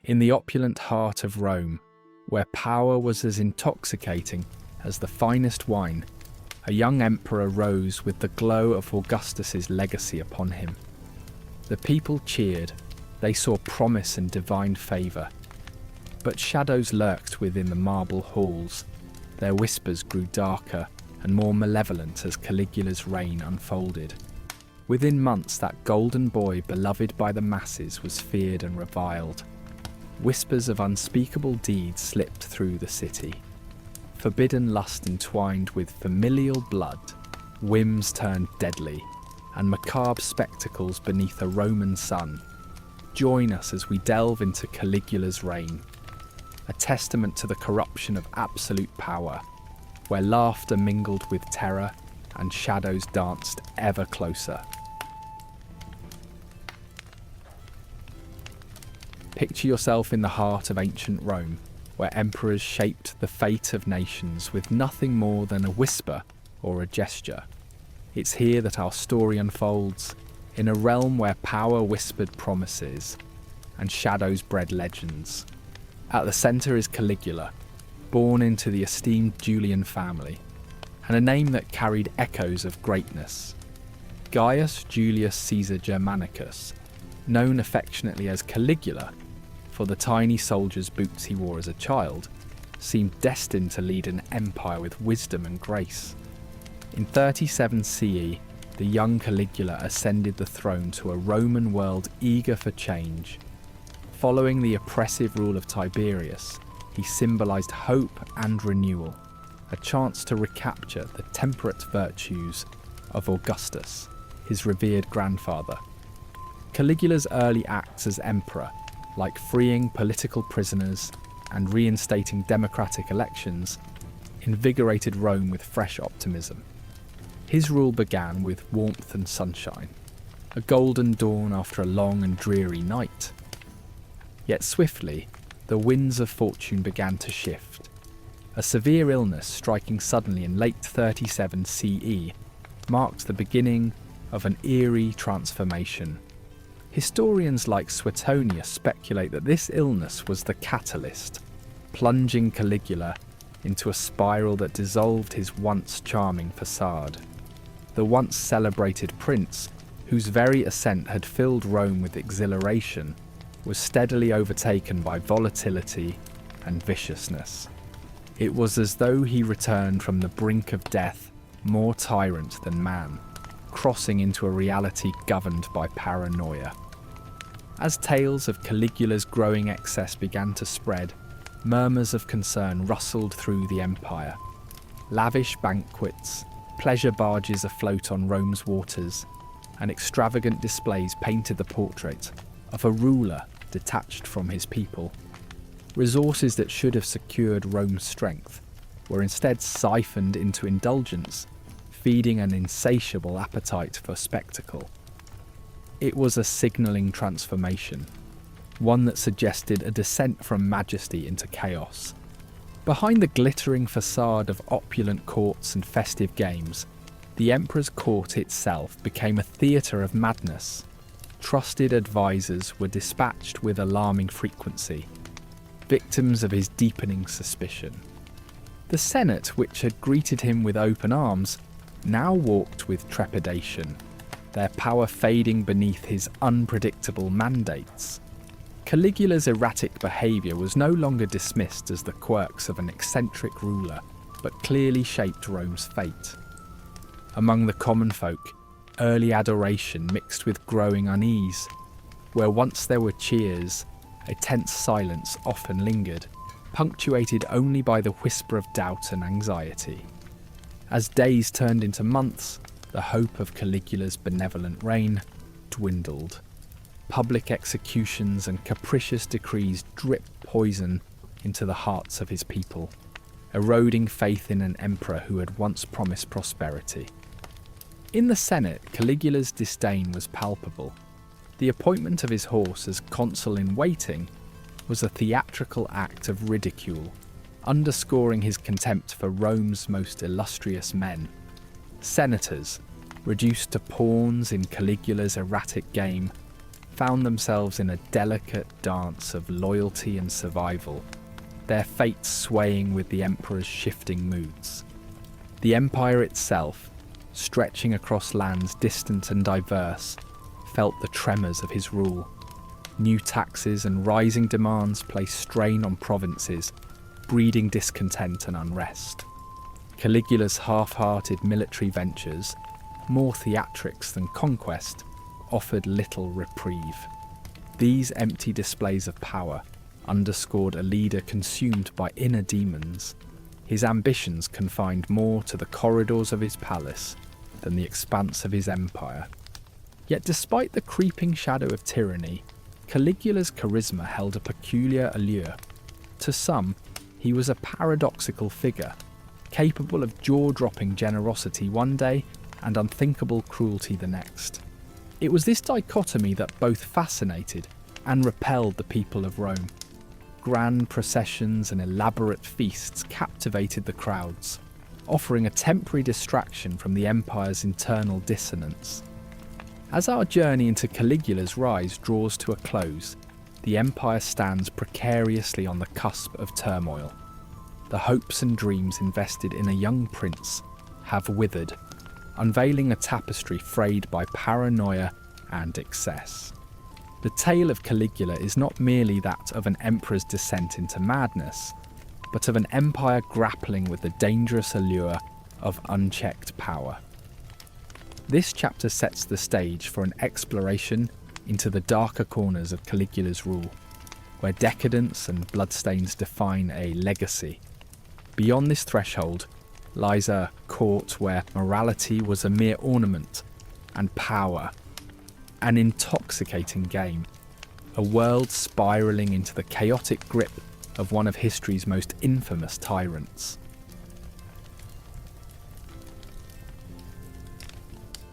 In the opulent heart of Rome, where power was as intoxicating as the finest wine, a young emperor rose with the glow of Augustus's legacy upon him. The people cheered, they saw promise and divine favour. But shadows lurked within the marble halls, their whispers grew darker and more malevolent as Caligula's reign unfolded. Within months that golden boy beloved by the masses was feared and reviled. Whispers of unspeakable deeds slipped through the city. Forbidden lust entwined with familial blood, whims turned deadly, and macabre spectacles beneath a Roman sun. Join us as we delve into Caligula's reign, a testament to the corruption of absolute power, where laughter mingled with terror and shadows danced ever closer. Picture yourself in the heart of ancient Rome, where emperors shaped the fate of nations with nothing more than a whisper or a gesture. It's here that our story unfolds, in a realm where power whispered promises and shadows bred legends. At the centre is Caligula, born into the esteemed Julian family, and a name that carried echoes of greatness. Gaius Julius Caesar Germanicus, known affectionately as Caligula, for the tiny soldier's boots he wore as a child, seemed destined to lead an empire with wisdom and grace. In 37 CE, the young Caligula ascended the throne to a Roman world eager for change. Following the oppressive rule of Tiberius, he symbolised hope and renewal, a chance to recapture the temperate virtues of Augustus, his revered grandfather. Caligula's early acts as emperor, like freeing political prisoners and reinstating democratic elections, invigorated Rome with fresh optimism. His rule began with warmth and sunshine, a golden dawn after a long and dreary night. Yet swiftly, the winds of fortune began to shift. A severe illness striking suddenly in late 37 CE marked the beginning of an eerie transformation. Historians like Suetonius speculate that this illness was the catalyst, plunging Caligula into a spiral that dissolved his once charming facade. The once celebrated prince, whose very ascent had filled Rome with exhilaration, was steadily overtaken by volatility and viciousness. It was as though he returned from the brink of death more tyrant than man, crossing into a reality governed by paranoia. As tales of Caligula's growing excess began to spread, murmurs of concern rustled through the empire. Lavish banquets, pleasure barges afloat on Rome's waters, and extravagant displays painted the portrait of a ruler detached from his people. Resources that should have secured Rome's strength were instead siphoned into indulgence, feeding an insatiable appetite for spectacle. It was a signalling transformation, one that suggested a descent from majesty into chaos. Behind the glittering facade of opulent courts and festive games, the emperor's court itself became a theatre of madness. Trusted advisors were dispatched with alarming frequency, victims of his deepening suspicion. The Senate, which had greeted him with open arms, now walked with trepidation, their power fading beneath his unpredictable mandates. Caligula's erratic behaviour was no longer dismissed as the quirks of an eccentric ruler, but clearly shaped Rome's fate. Among the common folk, early adoration mixed with growing unease. Where once there were cheers, a tense silence often lingered, punctuated only by the whisper of doubt and anxiety. As days turned into months, the hope of Caligula's benevolent reign dwindled. Public executions and capricious decrees dripped poison into the hearts of his people, eroding faith in an emperor who had once promised prosperity. In the Senate, Caligula's disdain was palpable. The appointment of his horse as consul in waiting was a theatrical act of ridicule, underscoring his contempt for Rome's most illustrious men. Senators, reduced to pawns in Caligula's erratic game, found themselves in a delicate dance of loyalty and survival, their fates swaying with the emperor's shifting moods. The empire itself, stretching across lands distant and diverse, felt the tremors of his rule. New taxes and rising demands placed strain on provinces, breeding discontent and unrest. Caligula's half-hearted military ventures, more theatrics than conquest, offered little reprieve. These empty displays of power underscored a leader consumed by inner demons, his ambitions confined more to the corridors of his palace than the expanse of his empire. Yet despite the creeping shadow of tyranny, Caligula's charisma held a peculiar allure. To some, he was a paradoxical figure, capable of jaw-dropping generosity one day and unthinkable cruelty the next. It was this dichotomy that both fascinated and repelled the people of Rome. Grand processions and elaborate feasts captivated the crowds, offering a temporary distraction from the empire's internal dissonance. As our journey into Caligula's rise draws to a close, the empire stands precariously on the cusp of turmoil. The hopes and dreams invested in a young prince have withered, unveiling a tapestry frayed by paranoia and excess. The tale of Caligula is not merely that of an emperor's descent into madness, but of an empire grappling with the dangerous allure of unchecked power. This chapter sets the stage for an exploration into the darker corners of Caligula's rule, where decadence and bloodstains define a legacy. Beyond this threshold lies a court where morality was a mere ornament and power an intoxicating game, a world spiralling into the chaotic grip of one of history's most infamous tyrants.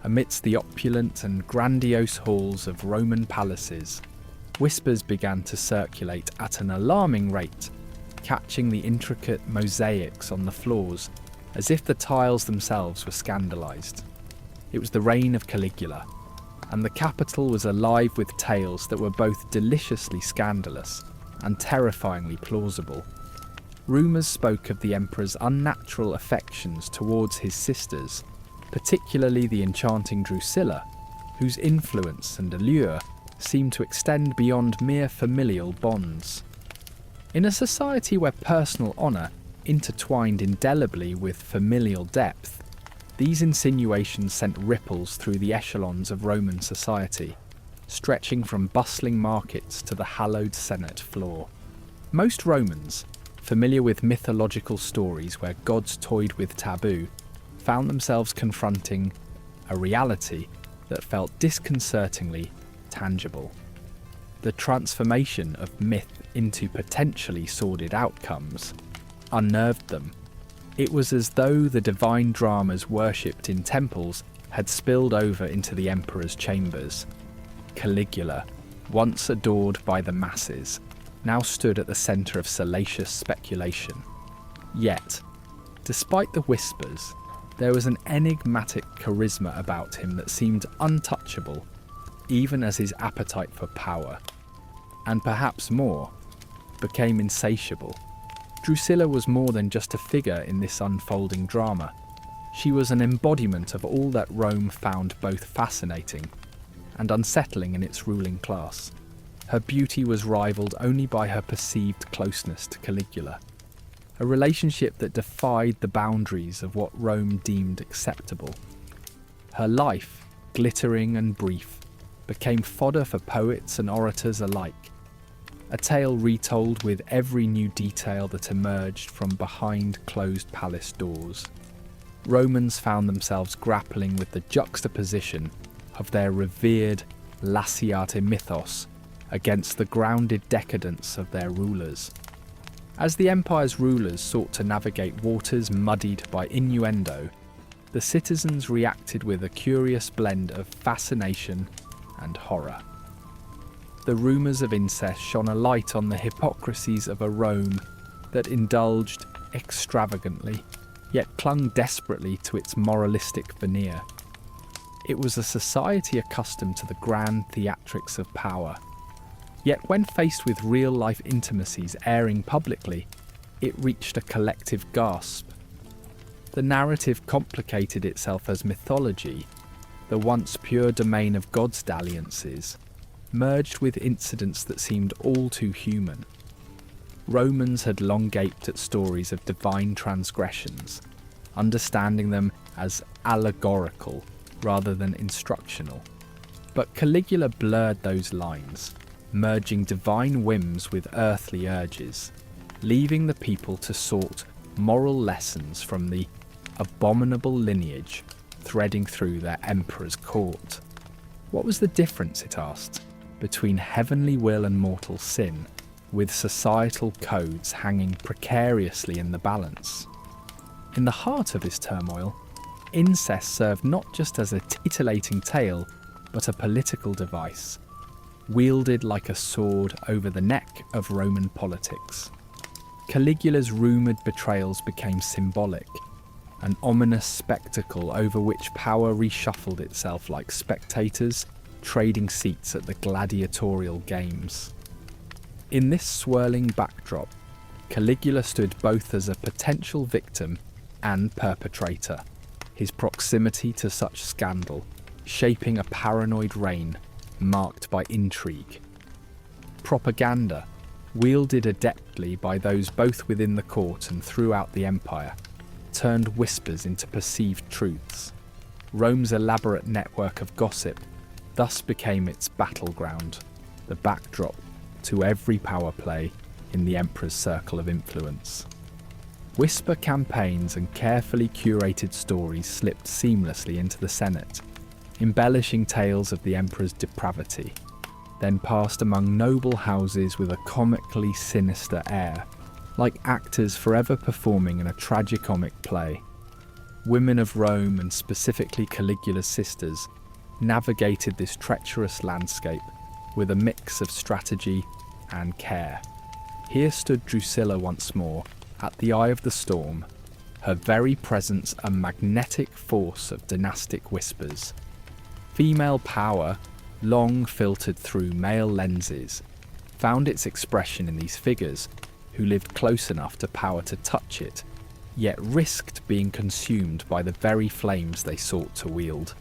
Amidst the opulent and grandiose halls of Roman palaces, whispers began to circulate at an alarming rate, catching the intricate mosaics on the floors as if the tiles themselves were scandalised. It was the reign of Caligula, and the capital was alive with tales that were both deliciously scandalous and terrifyingly plausible. Rumours spoke of the emperor's unnatural affections towards his sisters, particularly the enchanting Drusilla, whose influence and allure seemed to extend beyond mere familial bonds. In a society where personal honour intertwined indelibly with familial depth, these insinuations sent ripples through the echelons of Roman society, stretching from bustling markets to the hallowed Senate floor. Most Romans, familiar with mythological stories where gods toyed with taboo, found themselves confronting a reality that felt disconcertingly tangible. The transformation of myth into potentially sordid outcomes unnerved them. It was as though the divine dramas worshipped in temples had spilled over into the emperor's chambers. Caligula, once adored by the masses, now stood at the centre of salacious speculation. Yet, despite the whispers, there was an enigmatic charisma about him that seemed untouchable, even as his appetite for power, and perhaps more, became insatiable. Drusilla was more than just a figure in this unfolding drama. She was an embodiment of all that Rome found both fascinating and unsettling in its ruling class. Her beauty was rivalled only by her perceived closeness to Caligula, a relationship that defied the boundaries of what Rome deemed acceptable. Her life, glittering and brief, became fodder for poets and orators alike, a tale retold with every new detail that emerged from behind closed palace doors. Romans found themselves grappling with the juxtaposition of their revered Lassiate mythos against the grounded decadence of their rulers. As the empire's rulers sought to navigate waters muddied by innuendo, the citizens reacted with a curious blend of fascination and horror. The rumours of incest shone a light on the hypocrisies of a Rome that indulged extravagantly, yet clung desperately to its moralistic veneer. It was a society accustomed to the grand theatrics of power. Yet when faced with real-life intimacies airing publicly, it reached a collective gasp. The narrative complicated itself as mythology, the once pure domain of gods' dalliances, merged with incidents that seemed all too human. Romans had long gaped at stories of divine transgressions, understanding them as allegorical rather than instructional. But Caligula blurred those lines, merging divine whims with earthly urges, leaving the people to sort moral lessons from the abominable lineage threading through their emperor's court. What was the difference, it asked, between heavenly will and mortal sin, with societal codes hanging precariously in the balance? In the heart of his turmoil, incest served not just as a titillating tale, but a political device, wielded like a sword over the neck of Roman politics. Caligula's rumoured betrayals became symbolic, an ominous spectacle over which power reshuffled itself like spectators trading seats at the gladiatorial games. In this swirling backdrop, Caligula stood both as a potential victim and perpetrator, his proximity to such scandal shaping a paranoid reign marked by intrigue. Propaganda, wielded adeptly by those both within the court and throughout the empire, turned whispers into perceived truths. Rome's elaborate network of gossip thus became its battleground, the backdrop to every power play in the emperor's circle of influence. Whisper campaigns and carefully curated stories slipped seamlessly into the Senate, embellishing tales of the emperor's depravity, then passed among noble houses with a comically sinister air, like actors forever performing in a tragicomic play. Women of Rome, and specifically Caligula's sisters, navigated this treacherous landscape with a mix of strategy and care. Here stood Drusilla once more, at the eye of the storm, her very presence a magnetic force of dynastic whispers. Female power, long filtered through male lenses, found its expression in these figures who lived close enough to power to touch it, yet risked being consumed by the very flames they sought to wield.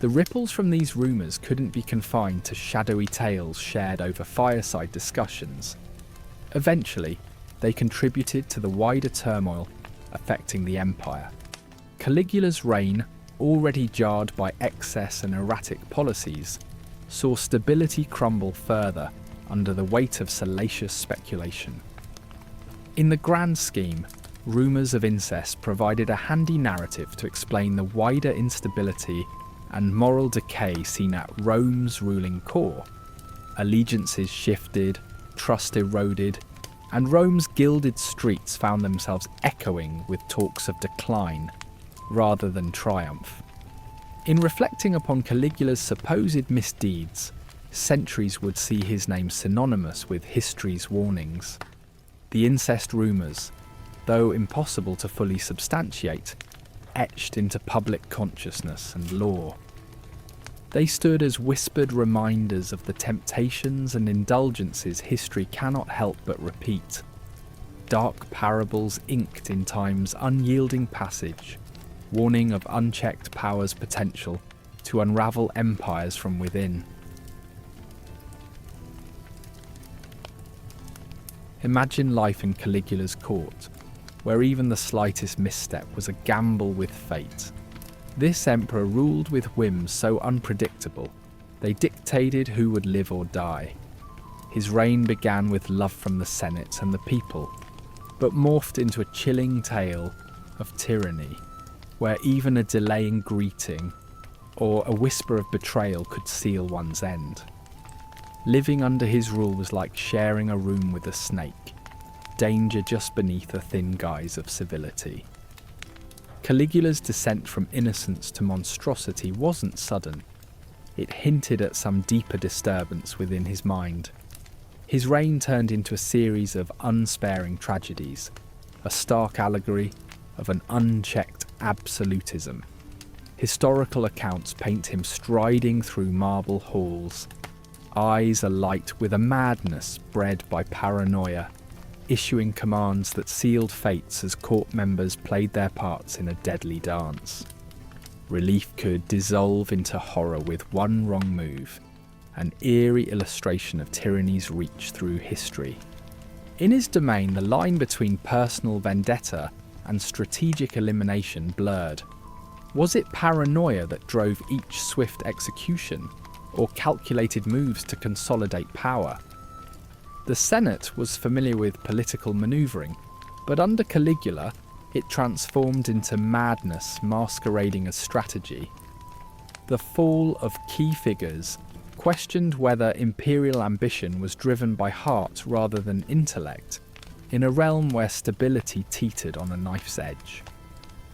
The ripples from these rumours couldn't be confined to shadowy tales shared over fireside discussions. Eventually, they contributed to the wider turmoil affecting the empire. Caligula's reign, already jarred by excess and erratic policies, saw stability crumble further under the weight of salacious speculation. In the grand scheme, rumours of incest provided a handy narrative to explain the wider instability and moral decay seen at Rome's ruling core. Allegiances shifted, trust eroded, and Rome's gilded streets found themselves echoing with talks of decline rather than triumph. In reflecting upon Caligula's supposed misdeeds, centuries would see his name synonymous with history's warnings. The incest rumours, though impossible to fully substantiate, etched into public consciousness and lore. They stood as whispered reminders of the temptations and indulgences history cannot help but repeat. Dark parables inked in time's unyielding passage, warning of unchecked power's potential to unravel empires from within. Imagine life in Caligula's court, where even the slightest misstep was a gamble with fate. This emperor ruled with whims so unpredictable, they dictated who would live or die. His reign began with love from the Senate and the people, but morphed into a chilling tale of tyranny, where even a delaying greeting or a whisper of betrayal could seal one's end. Living under his rule was like sharing a room with a snake, danger just beneath a thin guise of civility. Caligula's descent from innocence to monstrosity wasn't sudden. It hinted at some deeper disturbance within his mind. His reign turned into a series of unsparing tragedies, a stark allegory of an unchecked absolutism. Historical accounts paint him striding through marble halls, eyes alight with a madness bred by paranoia, issuing commands that sealed fates as court members played their parts in a deadly dance. Relief could dissolve into horror with one wrong move, an eerie illustration of tyranny's reach through history. In his domain, the line between personal vendetta and strategic elimination blurred. Was it paranoia that drove each swift execution, or calculated moves to consolidate power? The Senate was familiar with political manoeuvring, but under Caligula, it transformed into madness masquerading as strategy. The fall of key figures questioned whether imperial ambition was driven by heart rather than intellect, in a realm where stability teetered on a knife's edge.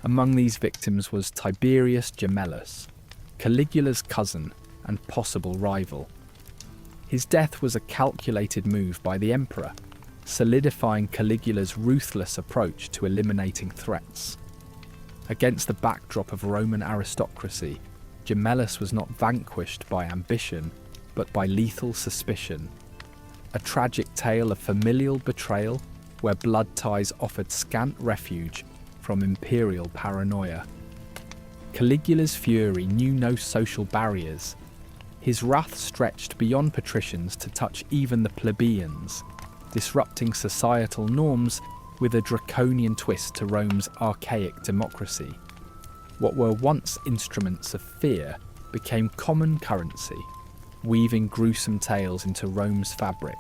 Among these victims was Tiberius Gemellus, Caligula's cousin and possible rival. His death was a calculated move by the emperor, solidifying Caligula's ruthless approach to eliminating threats. Against the backdrop of Roman aristocracy, Gemellus was not vanquished by ambition, but by lethal suspicion. A tragic tale of familial betrayal where blood ties offered scant refuge from imperial paranoia. Caligula's fury knew no social barriers. His wrath stretched beyond patricians to touch even the plebeians, disrupting societal norms with a draconian twist to Rome's archaic democracy. What were once instruments of fear became common currency, weaving gruesome tales into Rome's fabric.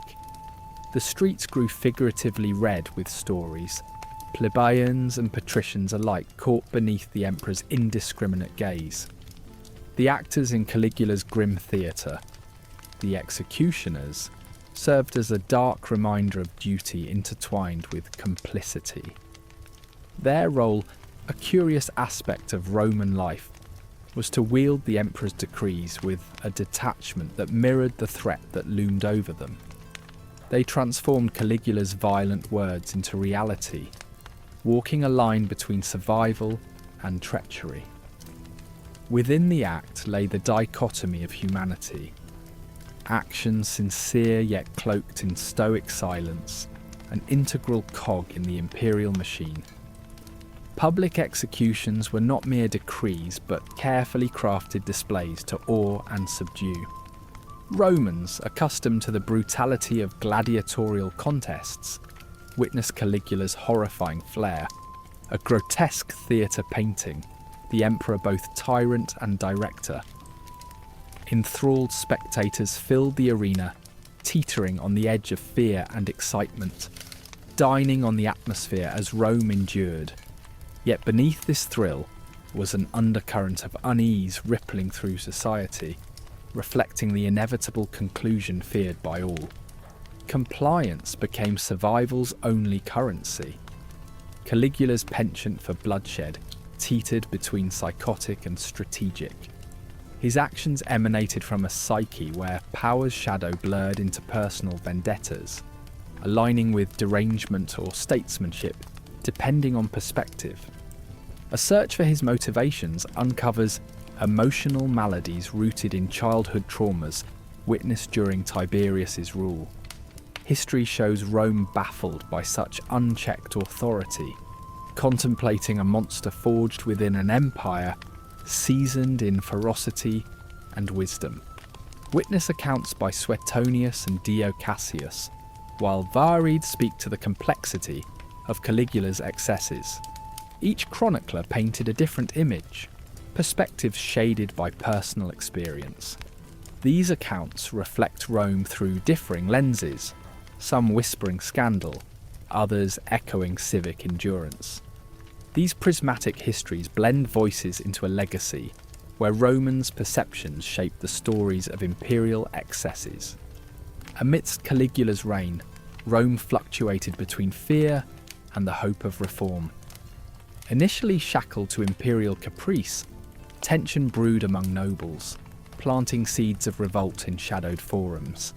The streets grew figuratively red with stories. Plebeians and patricians alike caught beneath the emperor's indiscriminate gaze. The actors in Caligula's grim theatre, the executioners, served as a dark reminder of duty intertwined with complicity. Their role, a curious aspect of Roman life, was to wield the emperor's decrees with a detachment that mirrored the threat that loomed over them. They transformed Caligula's violent words into reality, walking a line between survival and treachery. Within the act lay the dichotomy of humanity. Action sincere yet cloaked in stoic silence, an integral cog in the imperial machine. Public executions were not mere decrees, but carefully crafted displays to awe and subdue. Romans, accustomed to the brutality of gladiatorial contests, witnessed Caligula's horrifying flair, a grotesque theatre painting, the emperor both tyrant and director. Enthralled spectators filled the arena, teetering on the edge of fear and excitement, dining on the atmosphere as Rome endured. Yet beneath this thrill was an undercurrent of unease rippling through society, reflecting the inevitable conclusion feared by all. Compliance became survival's only currency. Caligula's penchant for bloodshed teetered between psychotic and strategic. His actions emanated from a psyche where power's shadow blurred into personal vendettas, aligning with derangement or statesmanship, depending on perspective. A search for his motivations uncovers emotional maladies rooted in childhood traumas witnessed during Tiberius's rule. History shows Rome baffled by such unchecked authority, contemplating a monster forged within an empire seasoned in ferocity and wisdom. Witness accounts by Suetonius and Dio Cassius, while varied speak to the complexity of Caligula's excesses. Each chronicler painted a different image, perspectives shaded by personal experience. These accounts reflect Rome through differing lenses, some whispering scandal, others echoing civic endurance. These prismatic histories blend voices into a legacy, where Romans' perceptions shape the stories of imperial excesses. Amidst Caligula's reign, Rome fluctuated between fear and the hope of reform. Initially shackled to imperial caprice, tension brewed among nobles, planting seeds of revolt in shadowed forums.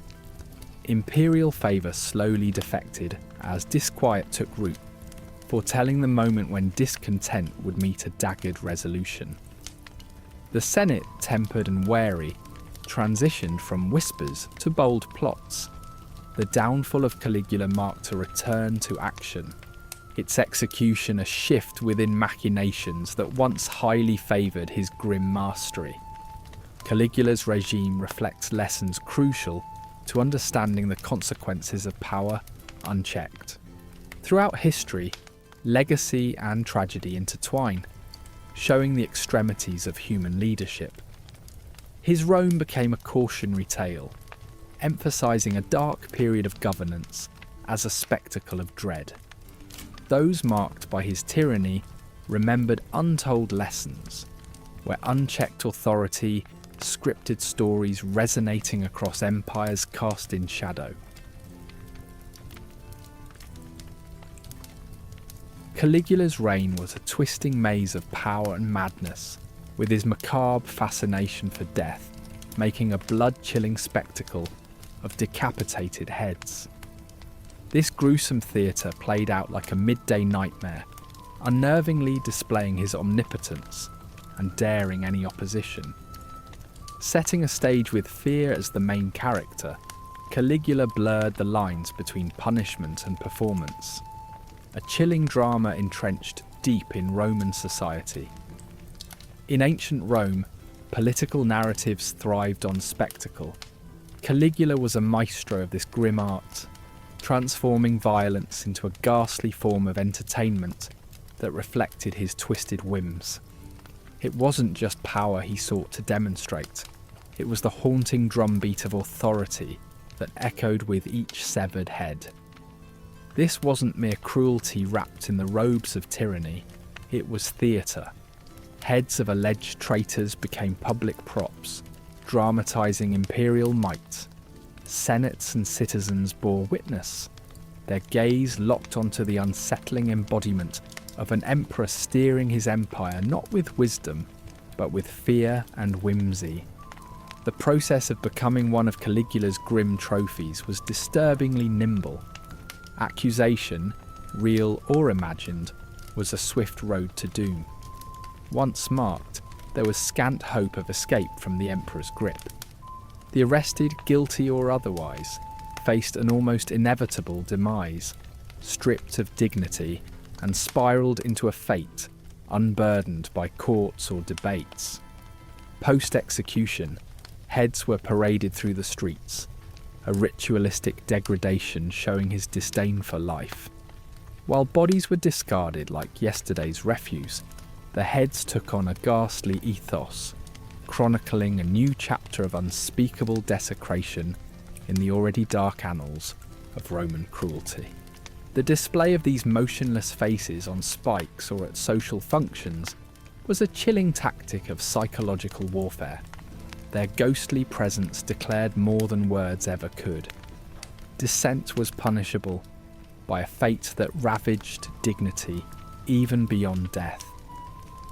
Imperial favour slowly defected as disquiet took root, foretelling the moment when discontent would meet a daggered resolution. The Senate, tempered and wary, transitioned from whispers to bold plots. The downfall of Caligula marked a return to action, its execution a shift within machinations that once highly favoured his grim mastery. Caligula's regime reflects lessons crucial to understanding the consequences of power unchecked. Throughout history, legacy and tragedy intertwine, showing the extremities of human leadership. His Rome became a cautionary tale, emphasising a dark period of governance as a spectacle of dread. Those marked by his tyranny remembered untold lessons, where unchecked authority, scripted stories resonating across empires cast in shadow. Caligula's reign was a twisting maze of power and madness, with his macabre fascination for death making a blood-chilling spectacle of decapitated heads. This gruesome theatre played out like a midday nightmare, unnervingly displaying his omnipotence and daring any opposition. Setting a stage with fear as the main character, Caligula blurred the lines between punishment and performance. A chilling drama entrenched deep in Roman society. In ancient Rome, political narratives thrived on spectacle. Caligula was a maestro of this grim art, transforming violence into a ghastly form of entertainment that reflected his twisted whims. It wasn't just power he sought to demonstrate, it was the haunting drumbeat of authority that echoed with each severed head. This wasn't mere cruelty wrapped in the robes of tyranny, it was theatre. Heads of alleged traitors became public props, dramatising imperial might. Senates and citizens bore witness, their gaze locked onto the unsettling embodiment of an emperor steering his empire not with wisdom, but with fear and whimsy. The process of becoming one of Caligula's grim trophies was disturbingly nimble. Accusation, real or imagined, was a swift road to doom. Once marked, there was scant hope of escape from the emperor's grip. The arrested, guilty or otherwise, faced an almost inevitable demise, stripped of dignity and spiralled into a fate unburdened by courts or debates. Post-execution, heads were paraded through the streets, a ritualistic degradation showing his disdain for life. While bodies were discarded like yesterday's refuse, the heads took on a ghastly ethos, chronicling a new chapter of unspeakable desecration in the already dark annals of Roman cruelty. The display of these motionless faces on spikes or at social functions was a chilling tactic of psychological warfare. Their ghostly presence declared more than words ever could. Dissent was punishable by a fate that ravaged dignity even beyond death.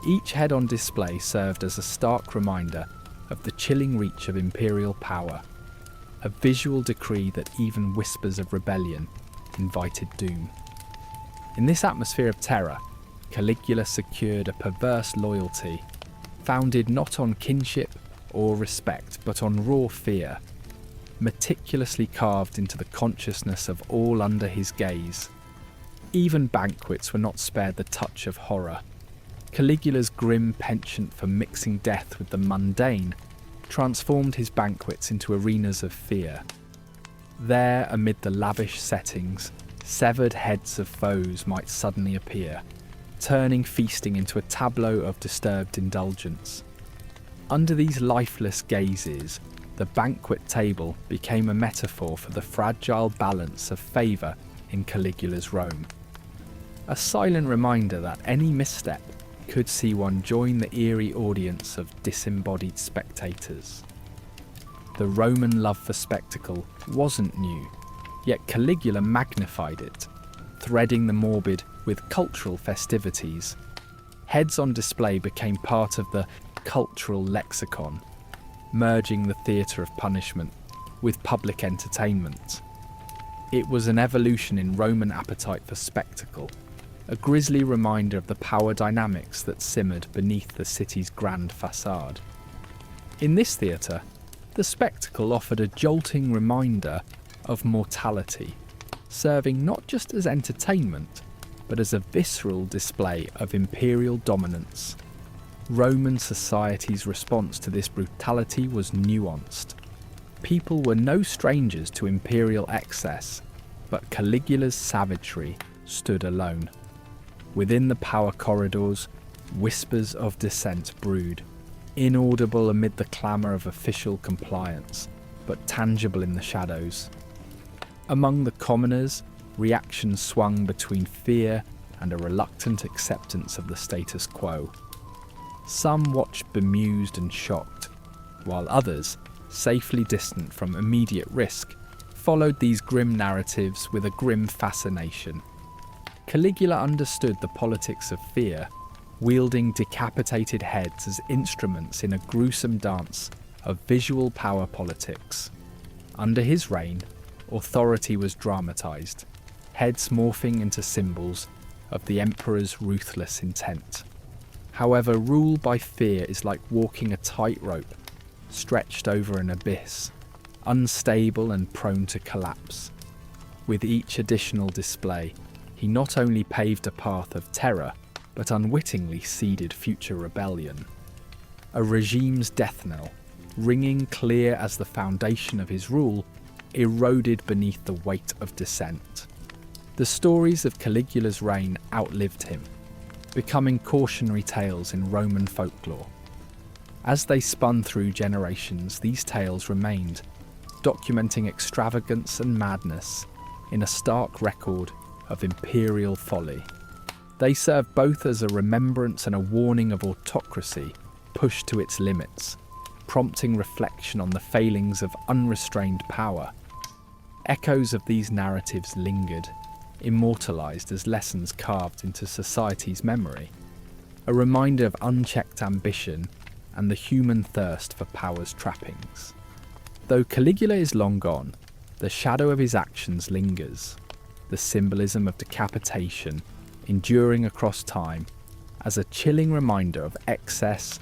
Each head on display served as a stark reminder of the chilling reach of imperial power, a visual decree that even whispers of rebellion invited doom. In this atmosphere of terror, Caligula secured a perverse loyalty, founded not on kinship or respect, but on raw fear, meticulously carved into the consciousness of all under his gaze. Even banquets were not spared the touch of horror. Caligula's grim penchant for mixing death with the mundane transformed his banquets into arenas of fear. There, amid the lavish settings, severed heads of foes might suddenly appear, turning feasting into a tableau of disturbed indulgence. Under these lifeless gazes, the banquet table became a metaphor for the fragile balance of favour in Caligula's Rome. A silent reminder that any misstep could see one join the eerie audience of disembodied spectators. The Roman love for spectacle wasn't new, yet Caligula magnified it, threading the morbid with cultural festivities. Heads on display became part of the cultural lexicon, merging the theatre of punishment with public entertainment. It was an evolution in Roman appetite for spectacle, a grisly reminder of the power dynamics that simmered beneath the city's grand facade. In this theatre, the spectacle offered a jolting reminder of mortality, serving not just as entertainment, but as a visceral display of imperial dominance. Roman society's response to this brutality was nuanced. People were no strangers to imperial excess, but Caligula's savagery stood alone. Within the power corridors, whispers of dissent brewed, inaudible amid the clamour of official compliance, but tangible in the shadows. Among the commoners, reactions swung between fear and a reluctant acceptance of the status quo. Some watched bemused and shocked, while others, safely distant from immediate risk, followed these grim narratives with a grim fascination. Caligula understood the politics of fear, wielding decapitated heads as instruments in a gruesome dance of visual power politics. Under his reign, authority was dramatised, heads morphing into symbols of the emperor's ruthless intent. However, rule by fear is like walking a tightrope stretched over an abyss, unstable and prone to collapse. With each additional display, he not only paved a path of terror, but unwittingly seeded future rebellion. A regime's death knell, ringing clear as the foundation of his rule, eroded beneath the weight of dissent. The stories of Caligula's reign outlived him, becoming cautionary tales in Roman folklore. As they spun through generations, these tales remained, documenting extravagance and madness in a stark record of imperial folly. They serve both as a remembrance and a warning of autocracy pushed to its limits, prompting reflection on the failings of unrestrained power. Echoes of these narratives lingered, immortalised as lessons carved into society's memory, a reminder of unchecked ambition and the human thirst for power's trappings. Though Caligula is long gone, the shadow of his actions lingers, the symbolism of decapitation enduring across time as a chilling reminder of excess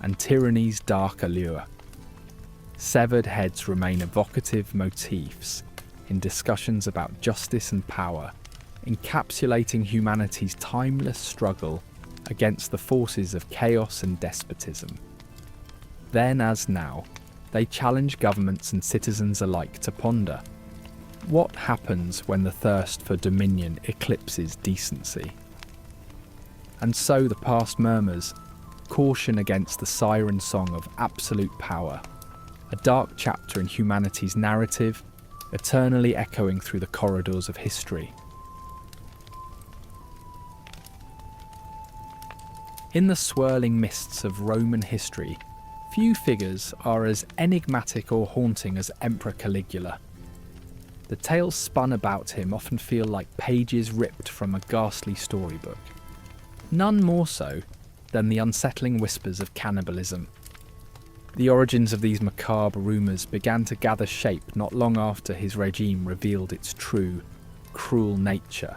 and tyranny's dark allure. Severed heads remain evocative motifs in discussions about justice and power, encapsulating humanity's timeless struggle against the forces of chaos and despotism. Then as now, they challenge governments and citizens alike to ponder: what happens when the thirst for dominion eclipses decency? And so the past murmurs, caution against the siren song of absolute power, a dark chapter in humanity's narrative, eternally echoing through the corridors of history. In the swirling mists of Roman history, few figures are as enigmatic or haunting as Emperor Caligula. The tales spun about him often feel like pages ripped from a ghastly storybook. None more so than the unsettling whispers of cannibalism. The origins of these macabre rumours began to gather shape not long after his regime revealed its true, cruel nature.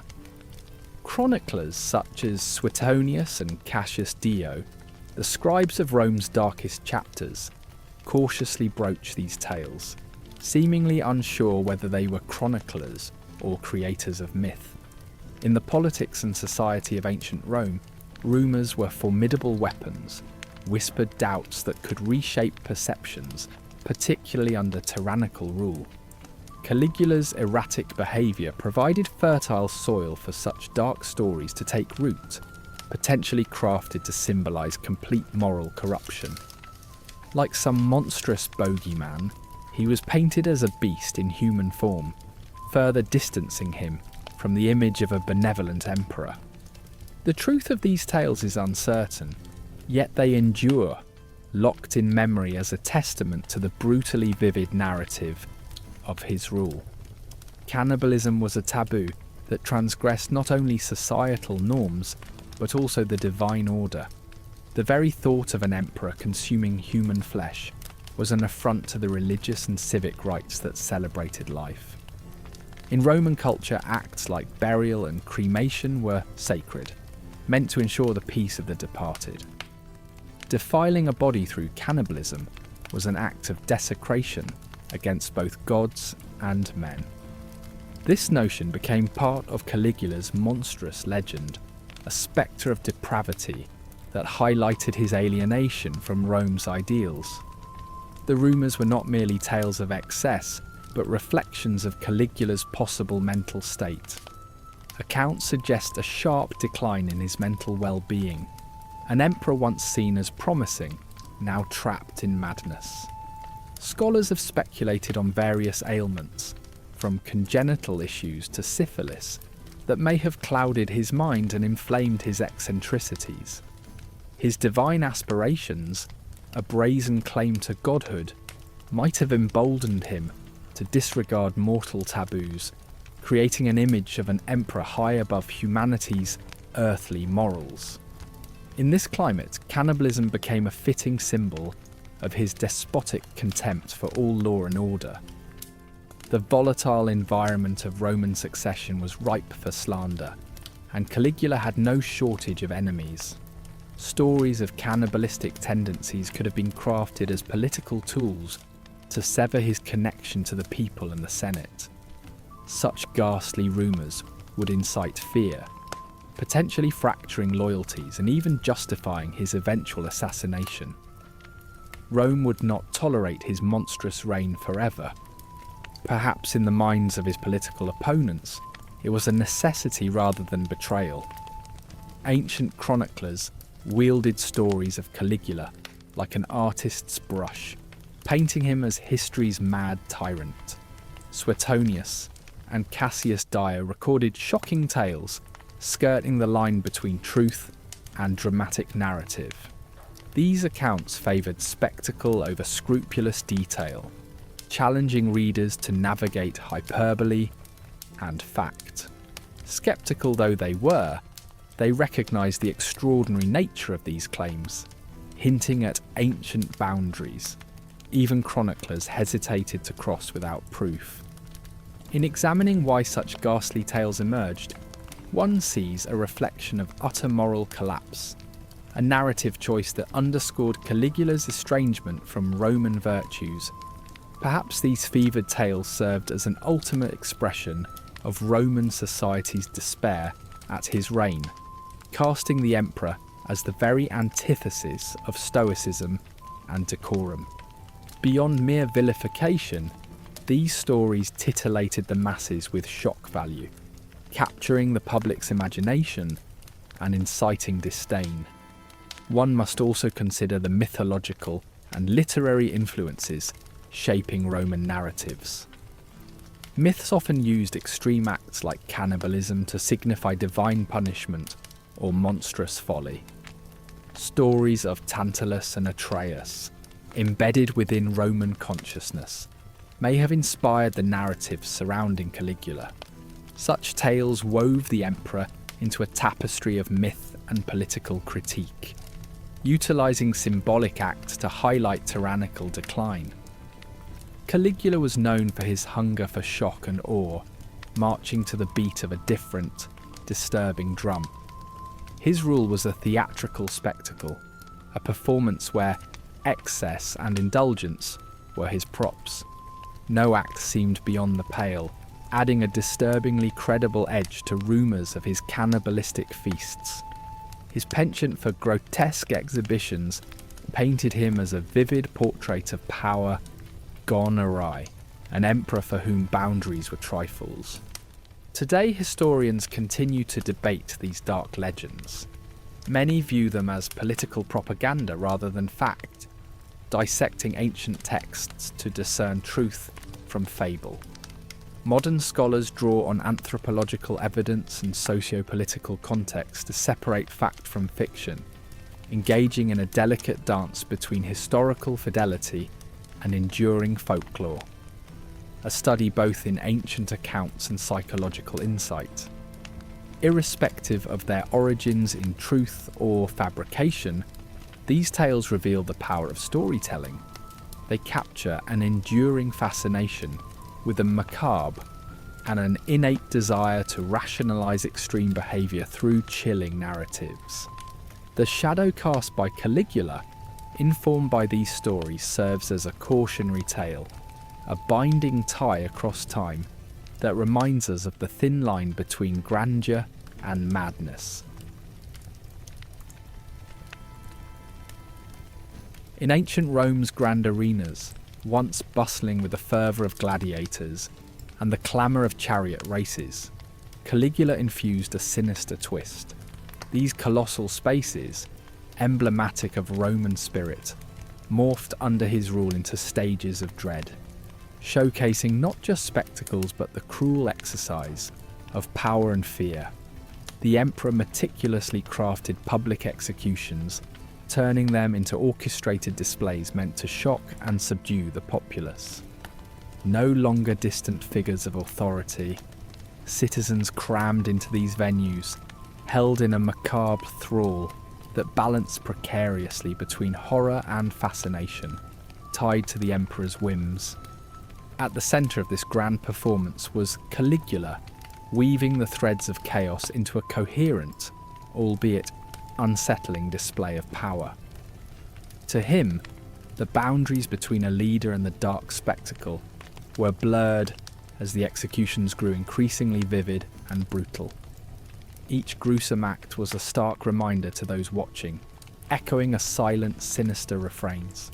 Chroniclers such as Suetonius and Cassius Dio, the scribes of Rome's darkest chapters, cautiously broach these tales, seemingly unsure whether they were chroniclers or creators of myth. In the politics and society of ancient Rome, rumours were formidable weapons, whispered doubts that could reshape perceptions, particularly under tyrannical rule. Caligula's erratic behaviour provided fertile soil for such dark stories to take root, potentially crafted to symbolise complete moral corruption. Like some monstrous bogeyman, he was painted as a beast in human form, further distancing him from the image of a benevolent emperor. The truth of these tales is uncertain, yet they endure, locked in memory as a testament to the brutally vivid narrative of his rule. Cannibalism was a taboo that transgressed not only societal norms, but also the divine order. The very thought of an emperor consuming human flesh was an affront to the religious and civic rites that celebrated life. In Roman culture, acts like burial and cremation were sacred, meant to ensure the peace of the departed. Defiling a body through cannibalism was an act of desecration against both gods and men. This notion became part of Caligula's monstrous legend, a spectre of depravity that highlighted his alienation from Rome's ideals. The rumours were not merely tales of excess, but reflections of Caligula's possible mental state. Accounts suggest a sharp decline in his mental well-being, an emperor once seen as promising, now trapped in madness. Scholars have speculated on various ailments, from congenital issues to syphilis, that may have clouded his mind and inflamed his eccentricities. His divine aspirations, a brazen claim to godhood, might have emboldened him to disregard mortal taboos, creating an image of an emperor high above humanity's earthly morals. In this climate, cannibalism became a fitting symbol of his despotic contempt for all law and order. The volatile environment of Roman succession was ripe for slander, and Caligula had no shortage of enemies. Stories of cannibalistic tendencies could have been crafted as political tools to sever his connection to the people and the Senate. Such ghastly rumours would incite fear, potentially fracturing loyalties and even justifying his eventual assassination. Rome would not tolerate his monstrous reign forever. Perhaps in the minds of his political opponents, it was a necessity rather than betrayal. Ancient chroniclers wielded stories of Caligula like an artist's brush, painting him as history's mad tyrant. Suetonius and Cassius Dio recorded shocking tales, skirting the line between truth and dramatic narrative. These accounts favoured spectacle over scrupulous detail, challenging readers to navigate hyperbole and fact. Sceptical though they were, they recognised the extraordinary nature of these claims, hinting at ancient boundaries even chroniclers hesitated to cross without proof. In examining why such ghastly tales emerged, one sees a reflection of utter moral collapse, a narrative choice that underscored Caligula's estrangement from Roman virtues. Perhaps these fevered tales served as an ultimate expression of Roman society's despair at his reign, casting the emperor as the very antithesis of stoicism and decorum. Beyond mere vilification, these stories titillated the masses with shock value, capturing the public's imagination and inciting disdain. One must also consider the mythological and literary influences shaping Roman narratives. Myths often used extreme acts like cannibalism to signify divine punishment or monstrous folly. Stories of Tantalus and Atreus, embedded within Roman consciousness, may have inspired the narratives surrounding Caligula. Such tales wove the emperor into a tapestry of myth and political critique, utilising symbolic acts to highlight tyrannical decline. Caligula was known for his hunger for shock and awe, marching to the beat of a different, disturbing drum. His rule was a theatrical spectacle, a performance where excess and indulgence were his props. No act seemed beyond the pale, adding a disturbingly credible edge to rumours of his cannibalistic feasts. His penchant for grotesque exhibitions painted him as a vivid portrait of power gone awry, an emperor for whom boundaries were trifles. Today, historians continue to debate these dark legends. Many view them as political propaganda rather than fact, dissecting ancient texts to discern truth from fable. Modern scholars draw on anthropological evidence and socio-political context to separate fact from fiction, engaging in a delicate dance between historical fidelity and enduring folklore, a study both in ancient accounts and psychological insight. Irrespective of their origins in truth or fabrication, these tales reveal the power of storytelling. They capture an enduring fascination with the macabre and an innate desire to rationalise extreme behaviour through chilling narratives. The shadow cast by Caligula informed by these stories, serves as a cautionary tale, a binding tie across time that reminds us of the thin line between grandeur and madness. In ancient Rome's grand arenas, once bustling with the fervour of gladiators and the clamour of chariot races, Caligula infused a sinister twist. These colossal spaces, emblematic of Roman spirit, morphed under his rule into stages of dread, showcasing not just spectacles but the cruel exercise of power and fear. The emperor meticulously crafted public executions, turning them into orchestrated displays meant to shock and subdue the populace. No longer distant figures of authority, citizens crammed into these venues, held in a macabre thrall that balanced precariously between horror and fascination, tied to the emperor's whims. At the centre of this grand performance was Caligula, weaving the threads of chaos into a coherent, albeit unsettling display of power. To him, the boundaries between a leader and the dark spectacle were blurred as the executions grew increasingly vivid and brutal. Each gruesome act was a stark reminder to those watching, echoing a silent, sinister refrains.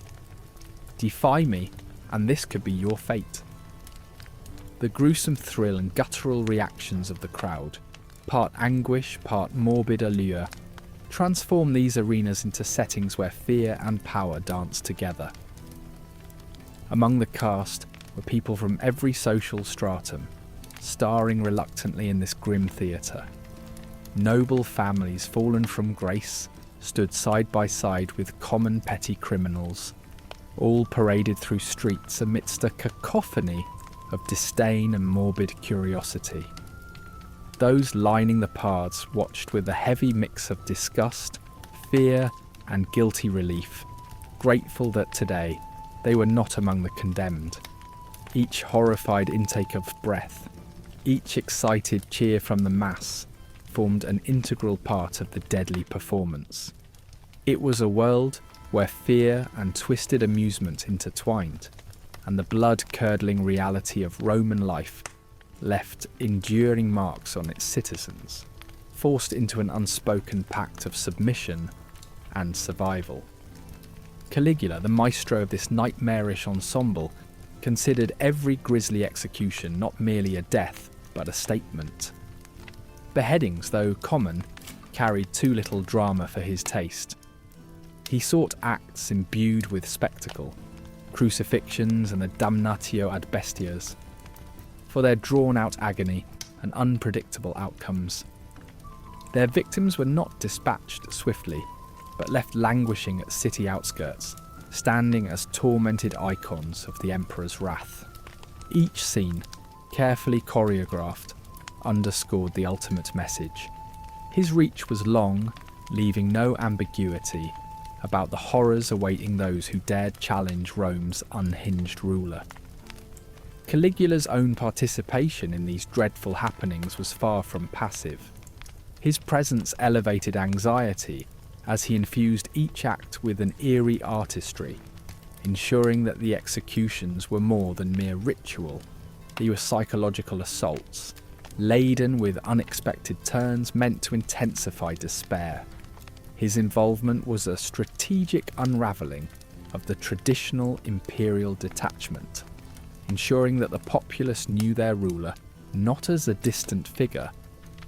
Defy me, and this could be your fate. The gruesome thrill and guttural reactions of the crowd, part anguish, part morbid allure, transform these arenas into settings where fear and power dance together. Among the cast were people from every social stratum, starring reluctantly in this grim theatre. Noble families fallen from grace stood side by side with common petty criminals, all paraded through streets amidst a cacophony of disdain and morbid curiosity. Those lining the paths watched with a heavy mix of disgust, fear, and guilty relief, grateful that today they were not among the condemned. Each horrified intake of breath, each excited cheer from the mass, formed an integral part of the deadly performance. It was a world where fear and twisted amusement intertwined, and the blood-curdling reality of Roman life left enduring marks on its citizens, forced into an unspoken pact of submission and survival. Caligula, the maestro of this nightmarish ensemble, considered every grisly execution not merely a death, but a statement. Beheadings, though common, carried too little drama for his taste. He sought acts imbued with spectacle, crucifixions and the damnatio ad bestias, for their drawn-out agony and unpredictable outcomes. Their victims were not dispatched swiftly, but left languishing at city outskirts, standing as tormented icons of the emperor's wrath. Each scene, carefully choreographed, underscored the ultimate message. His reach was long, leaving no ambiguity about the horrors awaiting those who dared challenge Rome's unhinged ruler. Caligula's own participation in these dreadful happenings was far from passive. His presence elevated anxiety as he infused each act with an eerie artistry, ensuring that the executions were more than mere ritual. They were psychological assaults, laden with unexpected turns meant to intensify despair. His involvement was a strategic unravelling of the traditional imperial detachment, ensuring that the populace knew their ruler not as a distant figure,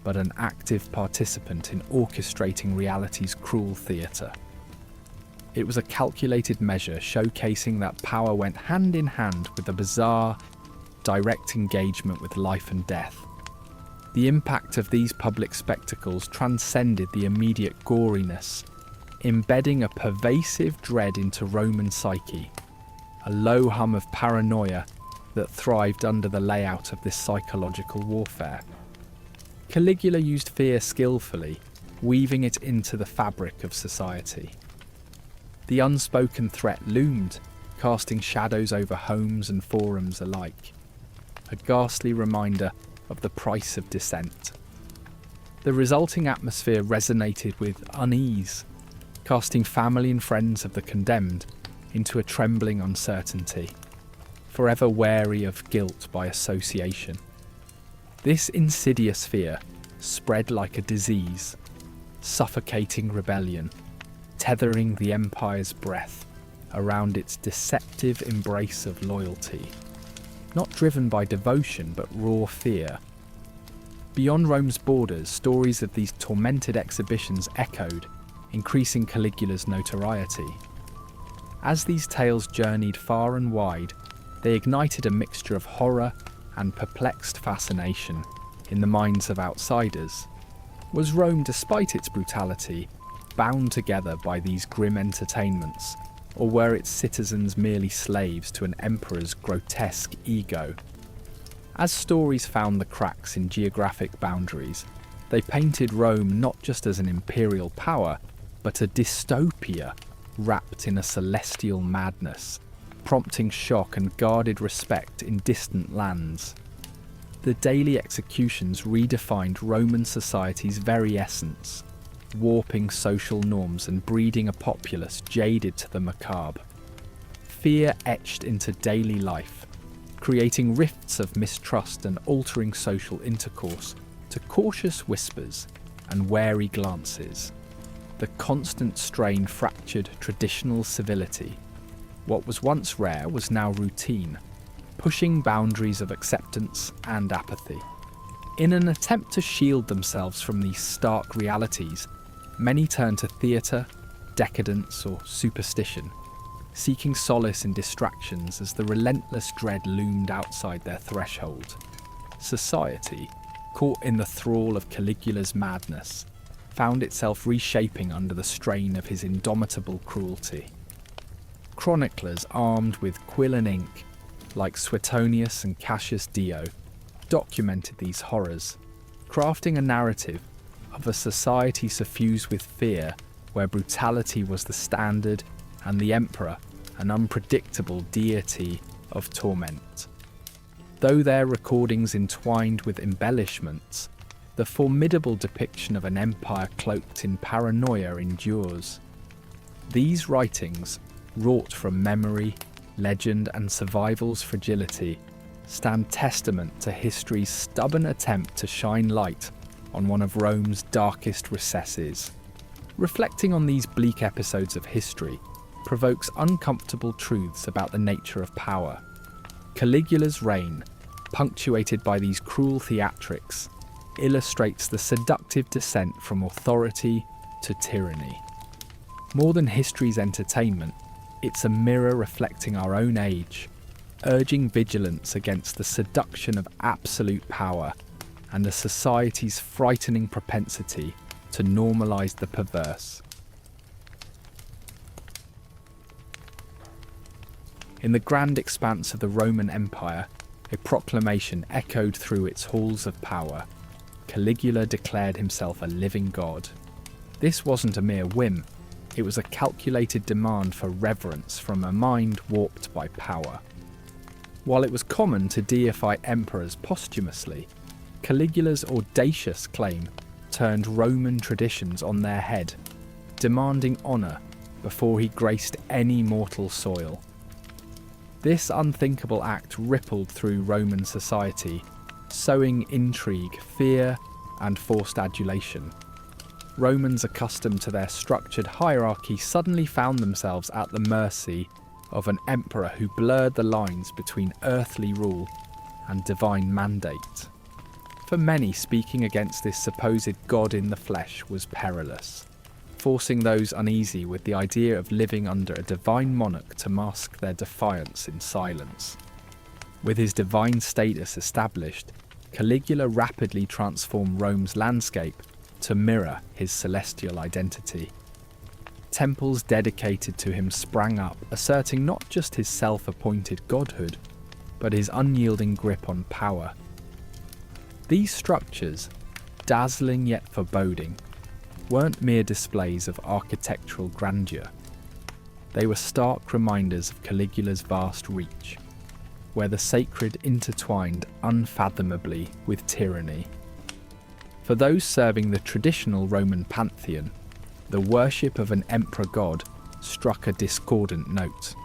but an active participant in orchestrating reality's cruel theatre. It was a calculated measure showcasing that power went hand in hand with a bizarre, direct engagement with life and death. The impact of these public spectacles transcended the immediate goriness, embedding a pervasive dread into Roman psyche, a low hum of paranoia that thrived under the layout of this psychological warfare. Caligula used fear skillfully, weaving it into the fabric of society. The unspoken threat loomed, casting shadows over homes and forums alike, a ghastly reminder of the price of dissent. The resulting atmosphere resonated with unease, casting family and friends of the condemned into a trembling uncertainty, forever wary of guilt by association. This insidious fear spread like a disease, suffocating rebellion, tethering the empire's breath around its deceptive embrace of loyalty, not driven by devotion but raw fear. Beyond Rome's borders, stories of these tormented exhibitions echoed, increasing Caligula's notoriety. As these tales journeyed far and wide, they ignited a mixture of horror and perplexed fascination in the minds of outsiders. Was Rome, despite its brutality, bound together by these grim entertainments, or were its citizens merely slaves to an emperor's grotesque ego? As stories found the cracks in geographic boundaries, they painted Rome not just as an imperial power, but a dystopia wrapped in a celestial madness, prompting shock and guarded respect in distant lands. The daily executions redefined Roman society's very essence, warping social norms and breeding a populace jaded to the macabre. Fear etched into daily life, creating rifts of mistrust and altering social intercourse to cautious whispers and wary glances. The constant strain fractured traditional civility. What was once rare was now routine, pushing boundaries of acceptance and apathy. In an attempt to shield themselves from these stark realities, many turned to theatre, decadence, or superstition, seeking solace in distractions as the relentless dread loomed outside their threshold. Society, caught in the thrall of Caligula's madness, found itself reshaping under the strain of his indomitable cruelty. Chroniclers armed with quill and ink, like Suetonius and Cassius Dio, documented these horrors, crafting a narrative of a society suffused with fear, where brutality was the standard and the emperor an unpredictable deity of torment. Though their recordings entwined with embellishments, the formidable depiction of an empire cloaked in paranoia endures. These writings, wrought from memory, legend, and survival's fragility, stand testament to history's stubborn attempt to shine light on one of Rome's darkest recesses. Reflecting on these bleak episodes of history provokes uncomfortable truths about the nature of power. Caligula's reign, punctuated by these cruel theatrics, illustrates the seductive descent from authority to tyranny. More than history's entertainment, it's a mirror reflecting our own age, urging vigilance against the seduction of absolute power and a society's frightening propensity to normalise the perverse. In the grand expanse of the Roman Empire, a proclamation echoed through its halls of power. Caligula declared himself a living god. This wasn't a mere whim, it was a calculated demand for reverence from a mind warped by power. While it was common to deify emperors posthumously, Caligula's audacious claim turned Roman traditions on their head, demanding honour before he graced any mortal soil. This unthinkable act rippled through Roman society, sowing intrigue, fear, and forced adulation. Romans accustomed to their structured hierarchy suddenly found themselves at the mercy of an emperor who blurred the lines between earthly rule and divine mandate. For many, speaking against this supposed god in the flesh was perilous, forcing those uneasy with the idea of living under a divine monarch to mask their defiance in silence. With his divine status established, Caligula rapidly transformed Rome's landscape to mirror his celestial identity. Temples dedicated to him sprang up, asserting not just his self-appointed godhood, but his unyielding grip on power. These structures, dazzling yet foreboding, weren't mere displays of architectural grandeur. They were stark reminders of Caligula's vast reach, where the sacred intertwined unfathomably with tyranny. For those serving the traditional Roman pantheon, the worship of an emperor god struck a discordant note.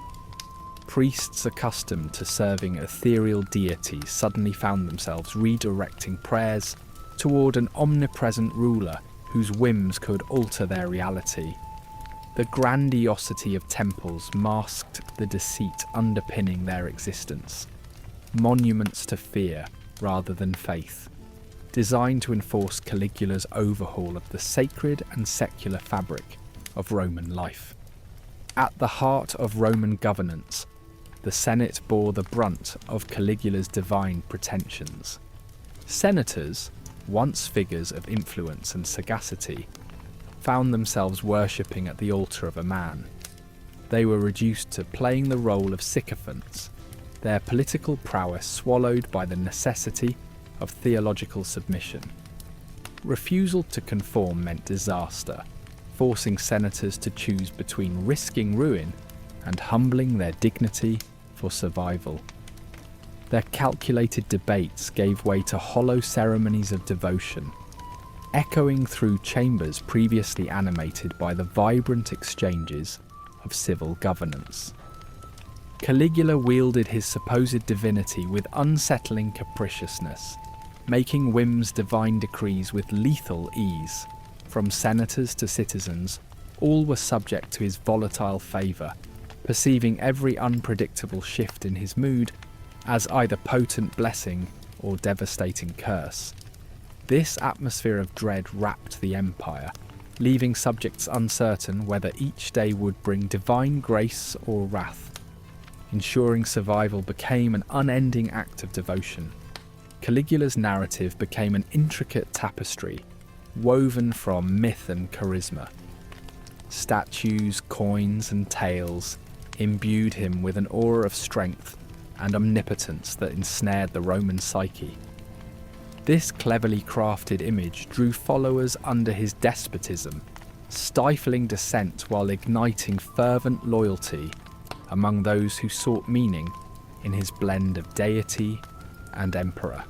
Priests accustomed to serving ethereal deities suddenly found themselves redirecting prayers toward an omnipresent ruler whose whims could alter their reality. The grandiosity of temples masked the deceit underpinning their existence. Monuments to fear rather than faith, designed to enforce Caligula's overhaul of the sacred and secular fabric of Roman life. At the heart of Roman governance, the Senate bore the brunt of Caligula's divine pretensions. Senators, once figures of influence and sagacity, found themselves worshipping at the altar of a man. They were reduced to playing the role of sycophants, their political prowess swallowed by the necessity of theological submission. Refusal to conform meant disaster, forcing senators to choose between risking ruin and humbling their dignity for survival. Their calculated debates gave way to hollow ceremonies of devotion, echoing through chambers previously animated by the vibrant exchanges of civil governance. Caligula wielded his supposed divinity with unsettling capriciousness, making whims divine decrees with lethal ease. From senators to citizens, all were subject to his volatile favour, perceiving every unpredictable shift in his mood as either potent blessing or devastating curse. This atmosphere of dread wrapped the empire, leaving subjects uncertain whether each day would bring divine grace or wrath. Ensuring survival became an unending act of devotion. Caligula's narrative became an intricate tapestry, woven from myth and charisma. Statues, coins, and tales imbued him with an aura of strength and omnipotence that ensnared the Roman psyche. This cleverly crafted image drew followers under his despotism, stifling dissent while igniting fervent loyalty among those who sought meaning in his blend of deity and emperor.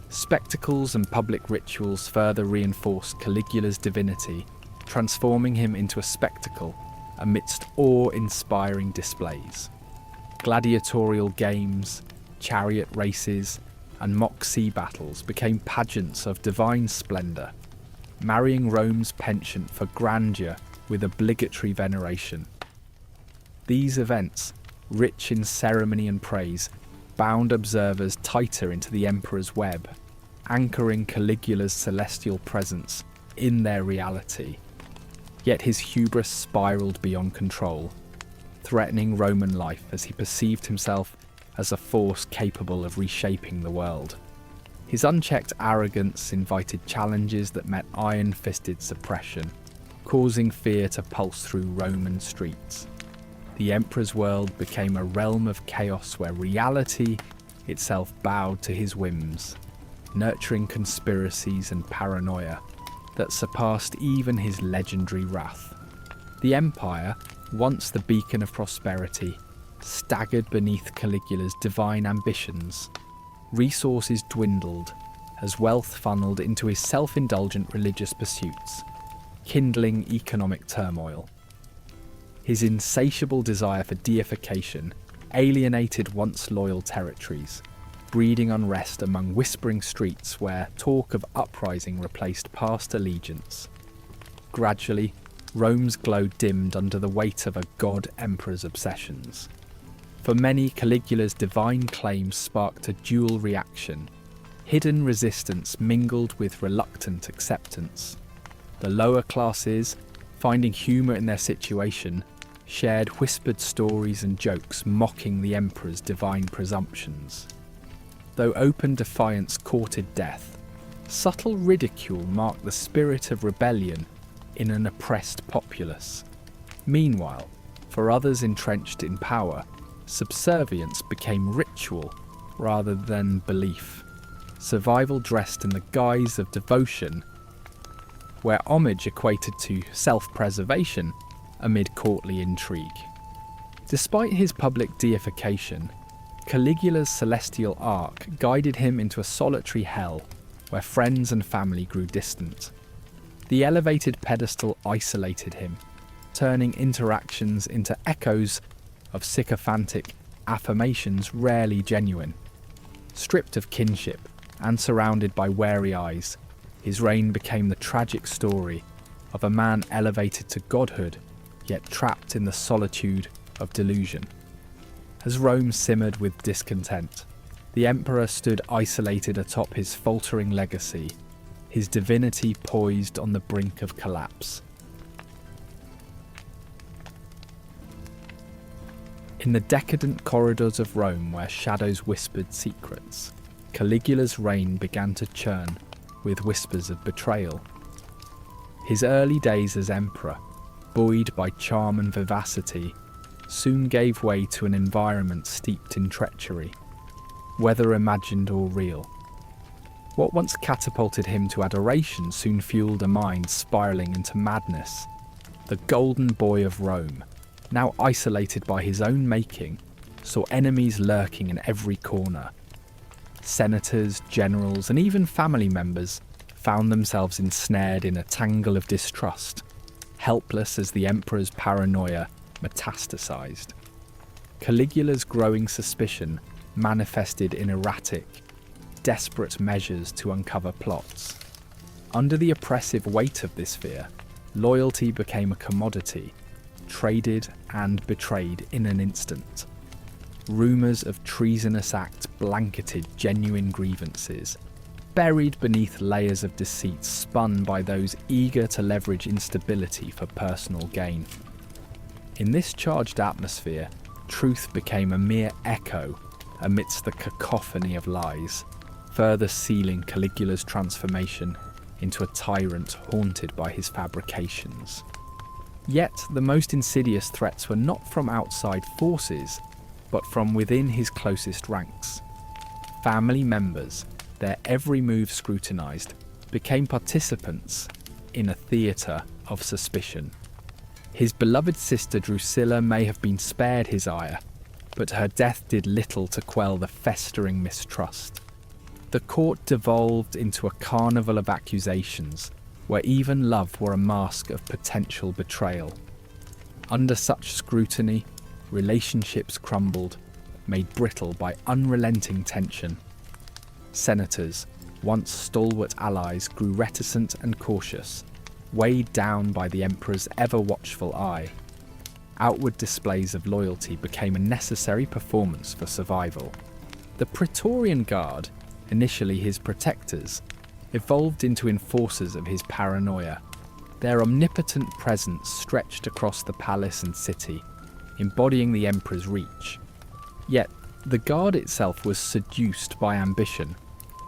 Spectacles and public rituals further reinforced Caligula's divinity, transforming him into a spectacle amidst awe-inspiring displays. Gladiatorial games, chariot races, and mock sea battles became pageants of divine splendour, marrying Rome's penchant for grandeur with obligatory veneration. These events, rich in ceremony and praise, bound observers tighter into the emperor's web, anchoring Caligula's celestial presence in their reality. Yet his hubris spiralled beyond control, threatening Roman life as he perceived himself as a force capable of reshaping the world. His unchecked arrogance invited challenges that met iron-fisted suppression, causing fear to pulse through Roman streets. The emperor's world became a realm of chaos where reality itself bowed to his whims, nurturing conspiracies and paranoia that surpassed even his legendary wrath. The empire, once the beacon of prosperity, staggered beneath Caligula's divine ambitions. Resources dwindled as wealth funneled into his self-indulgent religious pursuits, kindling economic turmoil. His insatiable desire for deification alienated once loyal territories, breeding unrest among whispering streets where talk of uprising replaced past allegiance. Gradually, Rome's glow dimmed under the weight of a god-emperor's obsessions. For many, Caligula's divine claims sparked a dual reaction. Hidden resistance mingled with reluctant acceptance. The lower classes, finding humour in their situation, shared whispered stories and jokes mocking the emperor's divine presumptions. Though open defiance courted death, subtle ridicule marked the spirit of rebellion in an oppressed populace. Meanwhile, for others entrenched in power, subservience became ritual rather than belief. Survival dressed in the guise of devotion, where homage equated to self-preservation amid courtly intrigue. Despite his public deification, Caligula's celestial arc guided him into a solitary hell where friends and family grew distant. The elevated pedestal isolated him, turning interactions into echoes of sycophantic affirmations rarely genuine. Stripped of kinship and surrounded by wary eyes, his reign became the tragic story of a man elevated to godhood, yet trapped in the solitude of delusion. As Rome simmered with discontent, the emperor stood isolated atop his faltering legacy, his divinity poised on the brink of collapse. In the decadent corridors of Rome where shadows whispered secrets, Caligula's reign began to churn with whispers of betrayal. His early days as emperor, buoyed by charm and vivacity, soon gave way to an environment steeped in treachery, whether imagined or real. What once catapulted him to adoration soon fueled a mind spiralling into madness. The golden boy of Rome, now isolated by his own making, saw enemies lurking in every corner. Senators, generals, and even family members found themselves ensnared in a tangle of distrust, helpless as the emperor's paranoia metastasized. Caligula's growing suspicion manifested in erratic, desperate measures to uncover plots. Under the oppressive weight of this fear, loyalty became a commodity, traded and betrayed in an instant. Rumours of treasonous acts blanketed genuine grievances, buried beneath layers of deceit spun by those eager to leverage instability for personal gain. In this charged atmosphere, truth became a mere echo amidst the cacophony of lies, further sealing Caligula's transformation into a tyrant haunted by his fabrications. Yet the most insidious threats were not from outside forces, but from within his closest ranks. Family members, their every move scrutinised, became participants in a theatre of suspicion. His beloved sister Drusilla may have been spared his ire, but her death did little to quell the festering mistrust. The court devolved into a carnival of accusations, where even love wore a mask of potential betrayal. Under such scrutiny, relationships crumbled, made brittle by unrelenting tension. Senators, once stalwart allies, grew reticent and cautious, weighed down by the emperor's ever-watchful eye. Outward displays of loyalty became a necessary performance for survival. The Praetorian Guard, initially his protectors, evolved into enforcers of his paranoia. Their omnipotent presence stretched across the palace and city, embodying the emperor's reach. Yet, the Guard itself was seduced by ambition,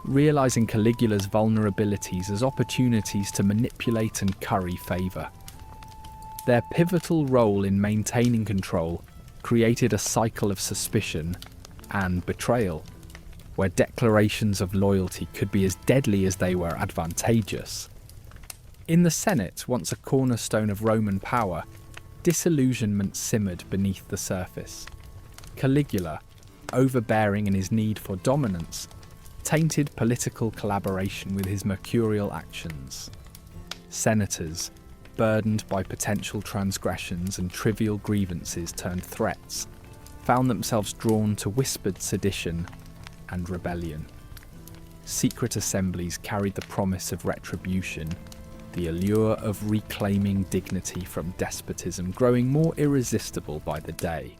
realising Caligula's vulnerabilities as opportunities to manipulate and curry favour. Their pivotal role in maintaining control created a cycle of suspicion and betrayal, where declarations of loyalty could be as deadly as they were advantageous. In the Senate, once a cornerstone of Roman power, disillusionment simmered beneath the surface. Caligula, overbearing in his need for dominance, tainted political collaboration with his mercurial actions. Senators, burdened by potential transgressions and trivial grievances turned threats, found themselves drawn to whispered sedition and rebellion. Secret assemblies carried the promise of retribution, the allure of reclaiming dignity from despotism growing more irresistible by the day.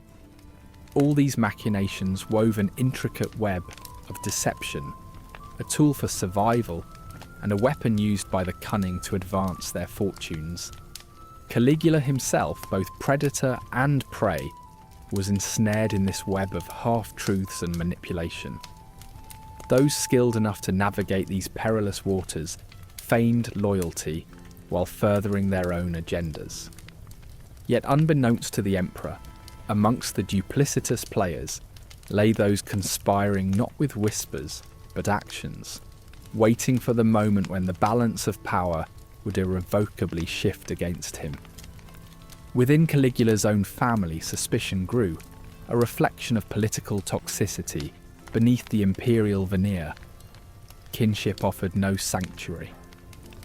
All these machinations wove an intricate web of deception, a tool for survival, and a weapon used by the cunning to advance their fortunes. Caligula himself, both predator and prey, was ensnared in this web of half-truths and manipulation. Those skilled enough to navigate these perilous waters feigned loyalty while furthering their own agendas. Yet unbeknownst to the emperor, amongst the duplicitous players lay those conspiring not with whispers but actions, waiting for the moment when the balance of power would irrevocably shift against him. Within Caligula's own family, suspicion grew, a reflection of political toxicity beneath the imperial veneer. Kinship offered no sanctuary.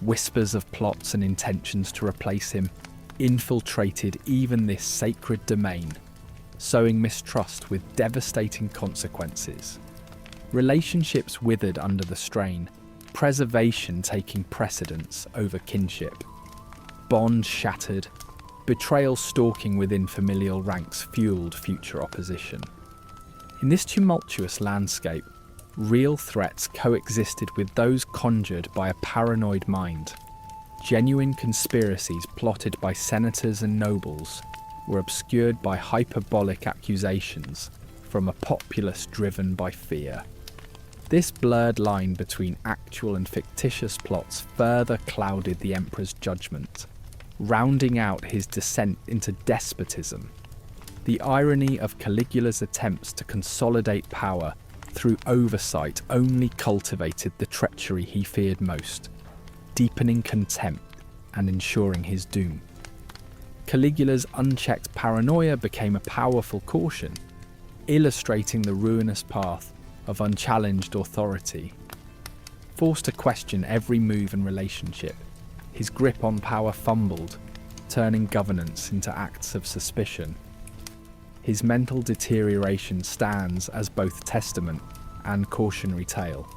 whispers of plots and intentions to replace him infiltrated even this sacred domain, sowing mistrust with devastating consequences. Relationships withered under the strain, preservation taking precedence over kinship. Bonds shattered, betrayal stalking within familial ranks fueled future opposition. In this tumultuous landscape, real threats coexisted with those conjured by a paranoid mind. Genuine conspiracies plotted by senators and nobles were obscured by hyperbolic accusations from a populace driven by fear. This blurred line between actual and fictitious plots further clouded the emperor's judgment, rounding out his descent into despotism. The irony of Caligula's attempts to consolidate power through oversight only cultivated the treachery he feared most, deepening contempt and ensuring his doom. Caligula's unchecked paranoia became a powerful caution, illustrating the ruinous path of unchallenged authority. Forced to question every move and relationship, his grip on power fumbled, turning governance into acts of suspicion. His mental deterioration stands as both testament and cautionary tale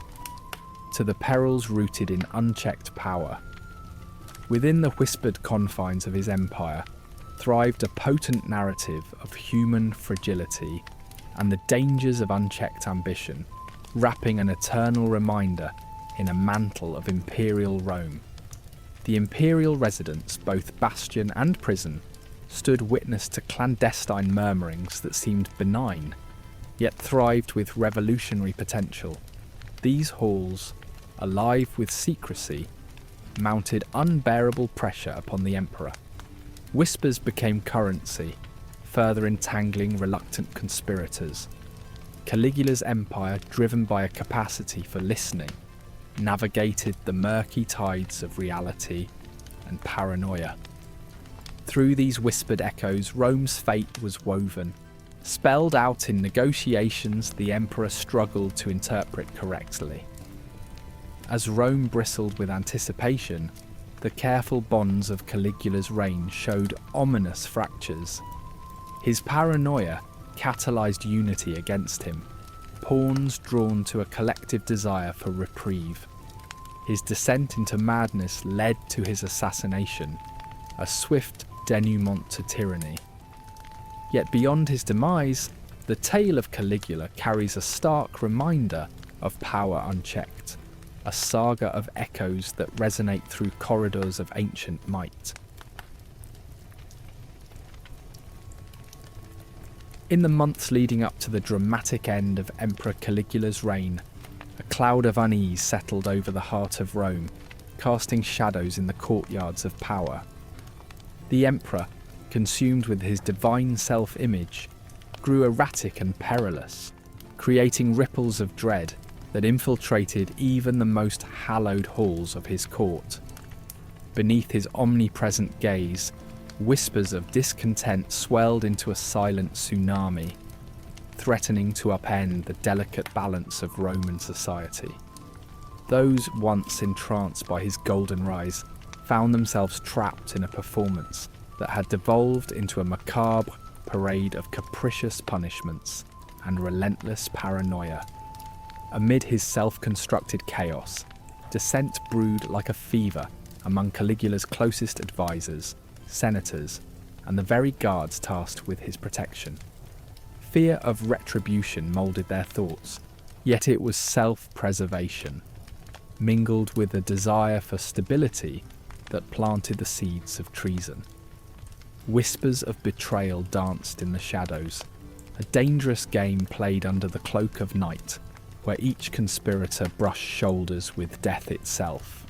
to the perils rooted in unchecked power. Within the whispered confines of his empire thrived a potent narrative of human fragility and the dangers of unchecked ambition, wrapping an eternal reminder in a mantle of imperial Rome. The imperial residence, both bastion and prison, stood witness to clandestine murmurings that seemed benign, yet thrived with revolutionary potential. These halls, alive with secrecy, mounted unbearable pressure upon the emperor. Whispers became currency, further entangling reluctant conspirators. Caligula's empire, driven by a capacity for listening, navigated the murky tides of reality and paranoia. Through these whispered echoes, Rome's fate was woven. Spelled out in negotiations the emperor struggled to interpret correctly. As Rome bristled with anticipation, the careful bonds of Caligula's reign showed ominous fractures. His paranoia catalyzed unity against him, pawns drawn to a collective desire for reprieve. His descent into madness led to his assassination, a swift denouement to tyranny. Yet beyond his demise, the tale of Caligula carries a stark reminder of power unchecked, a saga of echoes that resonate through corridors of ancient might. In the months leading up to the dramatic end of Emperor Caligula's reign, a cloud of unease settled over the heart of Rome, casting shadows in the courtyards of power. The emperor, consumed with his divine self-image, grew erratic and perilous, creating ripples of dread that infiltrated even the most hallowed halls of his court. Beneath his omnipresent gaze, whispers of discontent swelled into a silent tsunami, threatening to upend the delicate balance of Roman society. Those once entranced by his golden rise found themselves trapped in a performance that had devolved into a macabre parade of capricious punishments and relentless paranoia. Amid his self-constructed chaos, dissent brewed like a fever among Caligula's closest advisors, senators, and the very guards tasked with his protection. Fear of retribution moulded their thoughts, yet it was self-preservation, mingled with a desire for stability that planted the seeds of treason. Whispers of betrayal danced in the shadows, a dangerous game played under the cloak of night, where each conspirator brushed shoulders with death itself.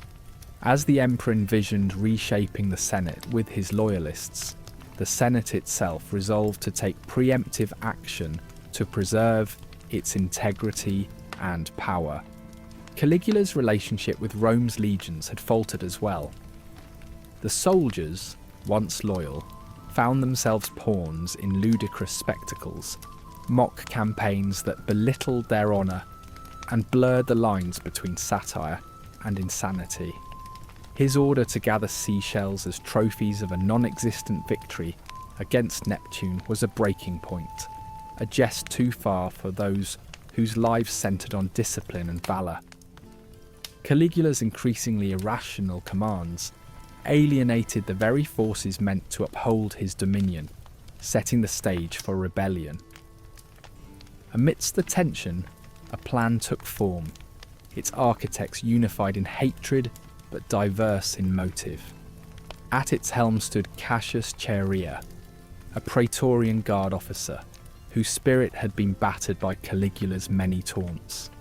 As the emperor envisioned reshaping the Senate with his loyalists, the Senate itself resolved to take preemptive action to preserve its integrity and power. Caligula's relationship with Rome's legions had faltered as well. The soldiers, once loyal, found themselves pawns in ludicrous spectacles, mock campaigns that belittled their honour and blurred the lines between satire and insanity. His order to gather seashells as trophies of a non-existent victory against Neptune was a breaking point, a jest too far for those whose lives centred on discipline and valour. Caligula's increasingly irrational commands alienated the very forces meant to uphold his dominion, setting the stage for rebellion. Amidst the tension, a plan took form, its architects unified in hatred but diverse in motive. At its helm stood Cassius Chaerea, a Praetorian Guard officer whose spirit had been battered by Caligula's many taunts.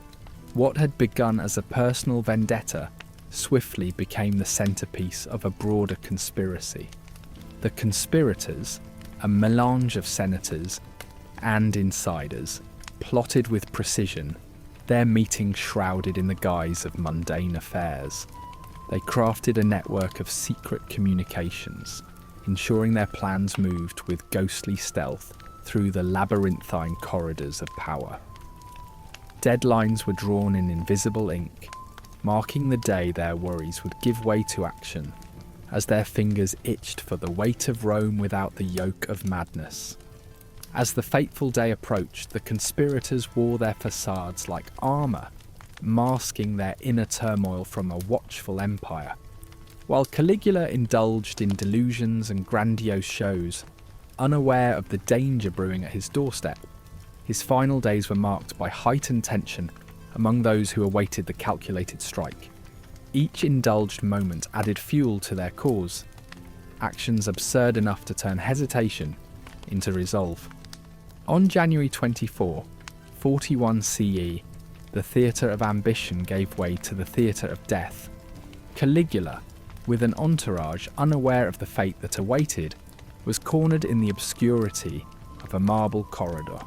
What had begun as a personal vendetta swiftly became the centrepiece of a broader conspiracy. The conspirators, a melange of senators and insiders, plotted with precision, their meetings shrouded in the guise of mundane affairs. They crafted a network of secret communications, ensuring their plans moved with ghostly stealth through the labyrinthine corridors of power. Deadlines were drawn in invisible ink, marking the day their worries would give way to action, as their fingers itched for the weight of Rome without the yoke of madness. As the fateful day approached, the conspirators wore their facades like armour, masking their inner turmoil from a watchful empire. While Caligula indulged in delusions and grandiose shows, unaware of the danger brewing at his doorstep, his final days were marked by heightened tension among those who awaited the calculated strike. Each indulged moment added fuel to their cause, actions absurd enough to turn hesitation into resolve. On January 24, 41 CE, the theatre of ambition gave way to the theatre of death. Caligula, with an entourage unaware of the fate that awaited, was cornered in the obscurity of a marble corridor.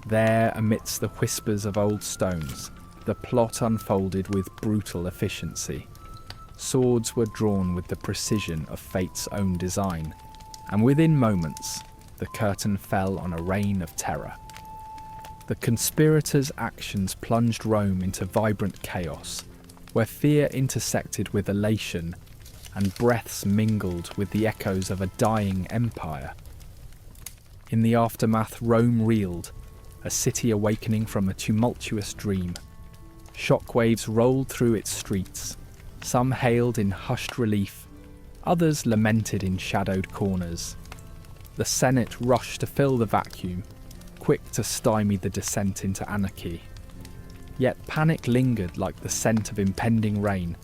There, amidst the whispers of old stones, the plot unfolded with brutal efficiency. Swords were drawn with the precision of fate's own design, and within moments, the curtain fell on a reign of terror. The conspirators' actions plunged Rome into vibrant chaos, where fear intersected with elation and breaths mingled with the echoes of a dying empire. In the aftermath, Rome reeled, a city awakening from a tumultuous dream. Shockwaves rolled through its streets, some hailed in hushed relief, others lamented in shadowed corners. The Senate rushed to fill the vacuum, quick to stymie the descent into anarchy. Yet panic lingered like the scent of impending rain,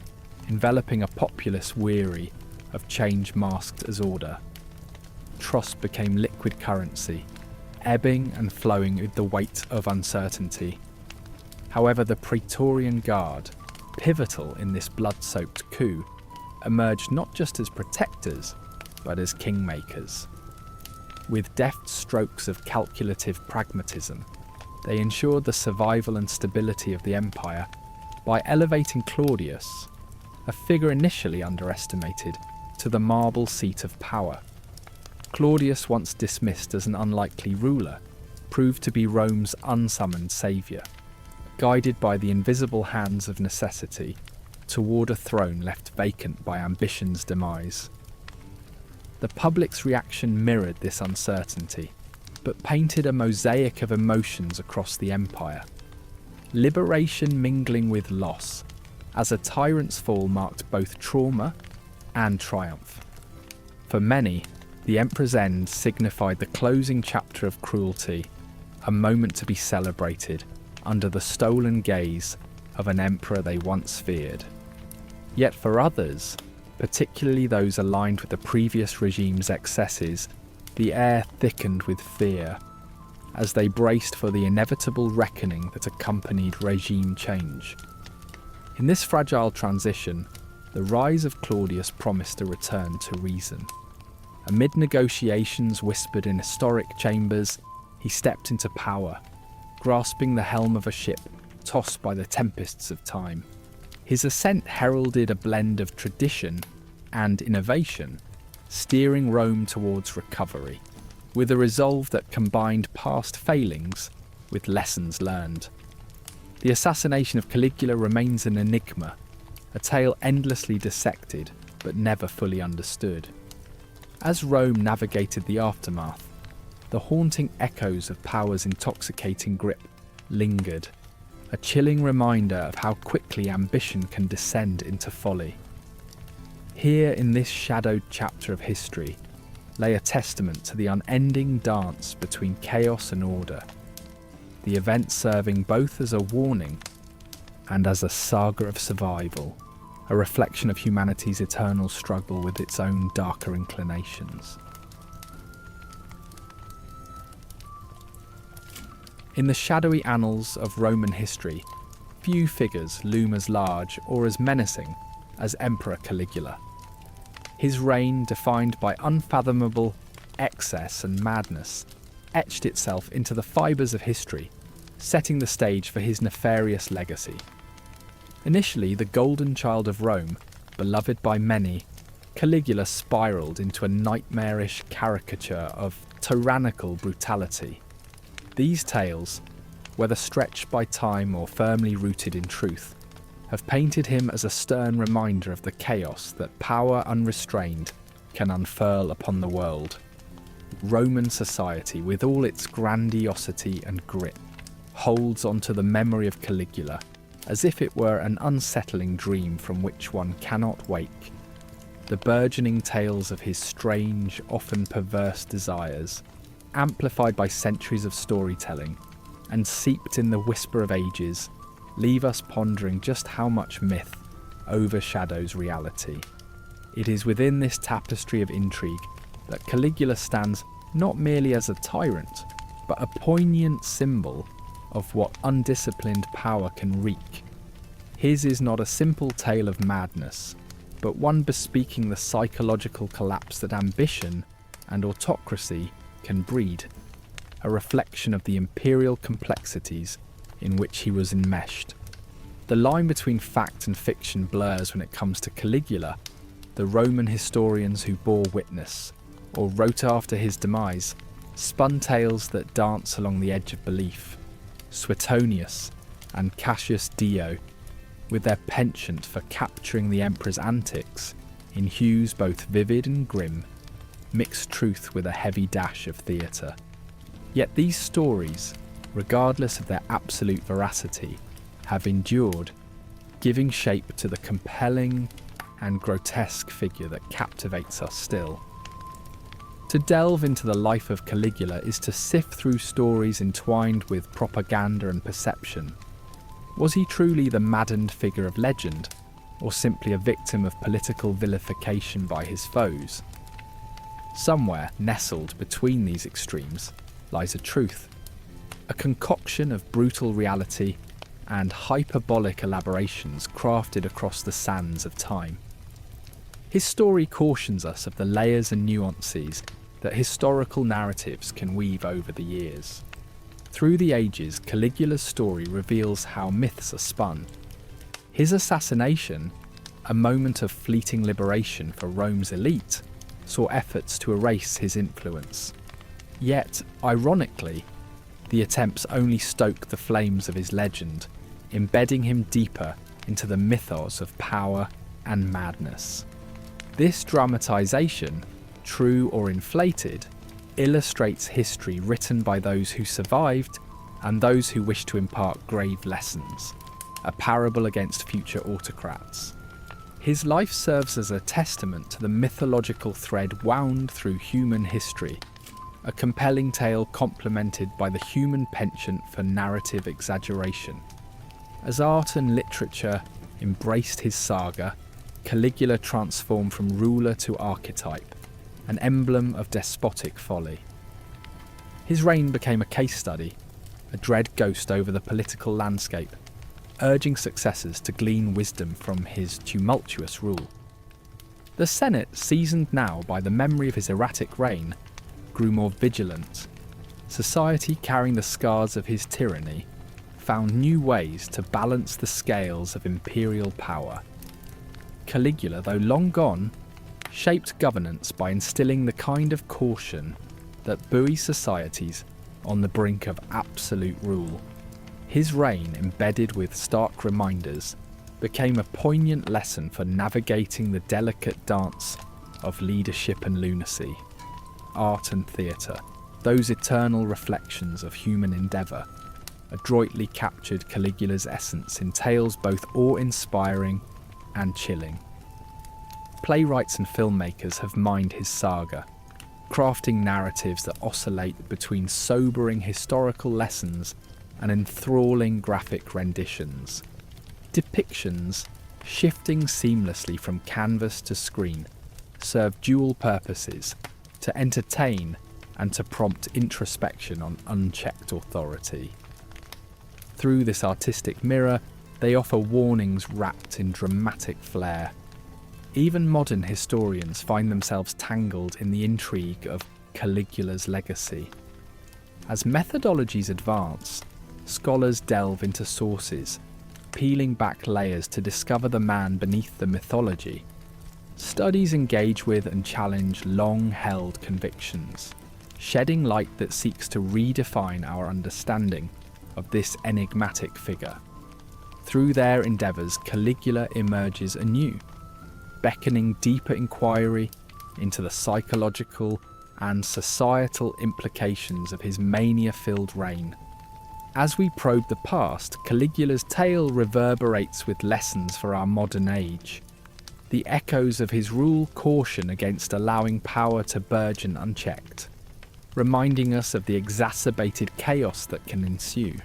enveloping a populace weary of change masked as order. Trust became liquid currency, ebbing and flowing with the weight of uncertainty. However, the Praetorian Guard, pivotal in this blood-soaked coup, emerged not just as protectors, but as kingmakers. With deft strokes of calculative pragmatism, they ensured the survival and stability of the empire by elevating Claudius, a figure initially underestimated, to the marble seat of power. Claudius, once dismissed as an unlikely ruler, proved to be Rome's unsummoned saviour, guided by the invisible hands of necessity toward a throne left vacant by ambition's demise. The public's reaction mirrored this uncertainty, but painted a mosaic of emotions across the empire. Liberation mingling with loss, as a tyrant's fall marked both trauma and triumph. For many, the emperor's end signified the closing chapter of cruelty, a moment to be celebrated under the stolen gaze of an emperor they once feared. Yet for others, particularly those aligned with the previous regime's excesses, the air thickened with fear as they braced for the inevitable reckoning that accompanied regime change. In this fragile transition, the rise of Claudius promised a return to reason. Amid negotiations whispered in historic chambers, he stepped into power, grasping the helm of a ship tossed by the tempests of time. His ascent heralded a blend of tradition and innovation, steering Rome towards recovery, with a resolve that combined past failings with lessons learned. The assassination of Caligula remains an enigma, a tale endlessly dissected but never fully understood. As Rome navigated the aftermath, the haunting echoes of power's intoxicating grip lingered, a chilling reminder of how quickly ambition can descend into folly. Here in this shadowed chapter of history lay a testament to the unending dance between chaos and order, the event serving both as a warning and as a saga of survival, a reflection of humanity's eternal struggle with its own darker inclinations. In the shadowy annals of Roman history, few figures loom as large or as menacing as Emperor Caligula. His reign, defined by unfathomable excess and madness, etched itself into the fibres of history, setting the stage for his nefarious legacy. Initially the golden child of Rome, beloved by many, Caligula spiralled into a nightmarish caricature of tyrannical brutality. These tales, whether stretched by time or firmly rooted in truth, have painted him as a stern reminder of the chaos that power unrestrained can unfurl upon the world. Roman society, with all its grandiosity and grit, holds onto the memory of Caligula as if it were an unsettling dream from which one cannot wake. The burgeoning tales of his strange, often perverse desires, amplified by centuries of storytelling and seeped in the whisper of ages, leave us pondering just how much myth overshadows reality. It is within this tapestry of intrigue that Caligula stands not merely as a tyrant, but a poignant symbol of what undisciplined power can wreak. His is not a simple tale of madness, but one bespeaking the psychological collapse that ambition and autocracy can breed, a reflection of the imperial complexities in which he was enmeshed. The line between fact and fiction blurs when it comes to Caligula. The Roman historians who bore witness, or wrote after his demise, spun tales that dance along the edge of belief. Suetonius and Cassius Dio, with their penchant for capturing the emperor's antics in hues both vivid and grim, mixed truth with a heavy dash of theatre. Yet these stories, regardless of their absolute veracity, have endured, giving shape to the compelling and grotesque figure that captivates us still. To delve into the life of Caligula is to sift through stories entwined with propaganda and perception. Was he truly the maddened figure of legend, or simply a victim of political vilification by his foes? Somewhere nestled between these extremes lies a truth, a concoction of brutal reality and hyperbolic elaborations crafted across the sands of time. His story cautions us of the layers and nuances that historical narratives can weave over the years. Through the ages, Caligula's story reveals how myths are spun. His assassination, a moment of fleeting liberation for Rome's elite, saw efforts to erase his influence. Yet, ironically, the attempts only stoked the flames of his legend, embedding him deeper into the mythos of power and madness. This dramatisation, true or inflated, illustrates history written by those who survived and those who wish to impart grave lessons, a parable against future autocrats. His life serves as a testament to the mythological thread wound through human history, a compelling tale complemented by the human penchant for narrative exaggeration. As art and literature embraced his saga, Caligula transformed from ruler to archetype, an emblem of despotic folly. His reign became a case study, a dread ghost over the political landscape, urging successors to glean wisdom from his tumultuous rule. The Senate, seasoned now by the memory of his erratic reign, grew more vigilant. Society, carrying the scars of his tyranny, found new ways to balance the scales of imperial power. Caligula, though long gone, shaped governance by instilling the kind of caution that buoys societies on the brink of absolute rule. His reign, embedded with stark reminders became a poignant lesson for navigating the delicate dance of leadership and lunacy. Art and theatre, those eternal reflections of human endeavour, adroitly captured Caligula's essence in tales both awe-inspiring and chilling. Playwrights and filmmakers have mined his saga, crafting narratives that oscillate between sobering historical lessons and enthralling graphic renditions. Depictions, shifting seamlessly from canvas to screen, serve dual purposes: to entertain and to prompt introspection on unchecked authority. Through this artistic mirror, they offer warnings wrapped in dramatic flair. Even modern historians find themselves tangled in the intrigue of Caligula's legacy. As methodologies advance, scholars delve into sources, peeling back layers to discover the man beneath the mythology. Studies engage with and challenge long-held convictions, shedding light that seeks to redefine our understanding of this enigmatic figure. Through their endeavours, Caligula emerges anew, beckoning deeper inquiry into the psychological and societal implications of his mania-filled reign. As we probe the past, Caligula's tale reverberates with lessons for our modern age. The echoes of his rule caution against allowing power to burgeon unchecked, reminding us of the exacerbated chaos that can ensue.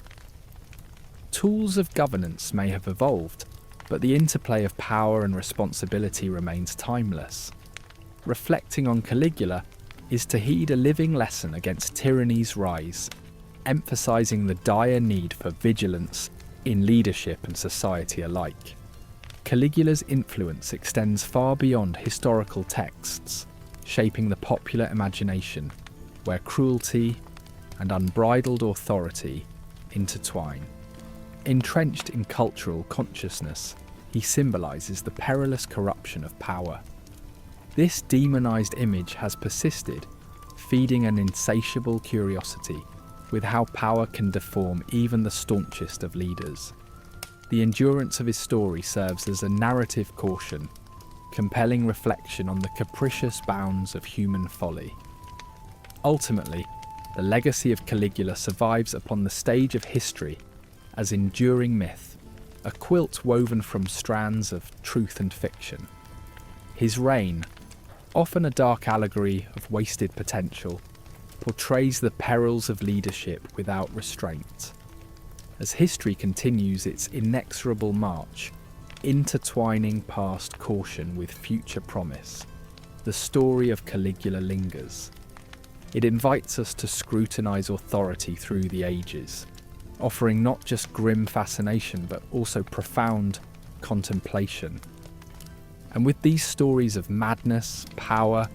Tools of governance may have evolved, but the interplay of power and responsibility remains timeless. Reflecting on Caligula is to heed a living lesson against tyranny's rise, emphasising the dire need for vigilance in leadership and society alike. Caligula's influence extends far beyond historical texts, shaping the popular imagination, where cruelty and unbridled authority intertwine. Entrenched in cultural consciousness, he symbolises the perilous corruption of power. This demonised image has persisted, feeding an insatiable curiosity with how power can deform even the staunchest of leaders. The endurance of his story serves as a narrative caution, compelling reflection on the capricious bounds of human folly. Ultimately, the legacy of Caligula survives upon the stage of history as enduring myth, a quilt woven from strands of truth and fiction. His reign, often a dark allegory of wasted potential, portrays the perils of leadership without restraint. As history continues its inexorable march, intertwining past caution with future promise, the story of Caligula lingers. It invites us to scrutinise authority through the ages, offering not just grim fascination but also profound contemplation. And with these stories of madness, power,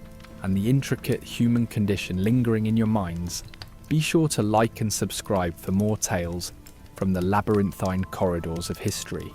and the intricate human condition lingering in your minds, be sure to like and subscribe for more tales from the labyrinthine corridors of history.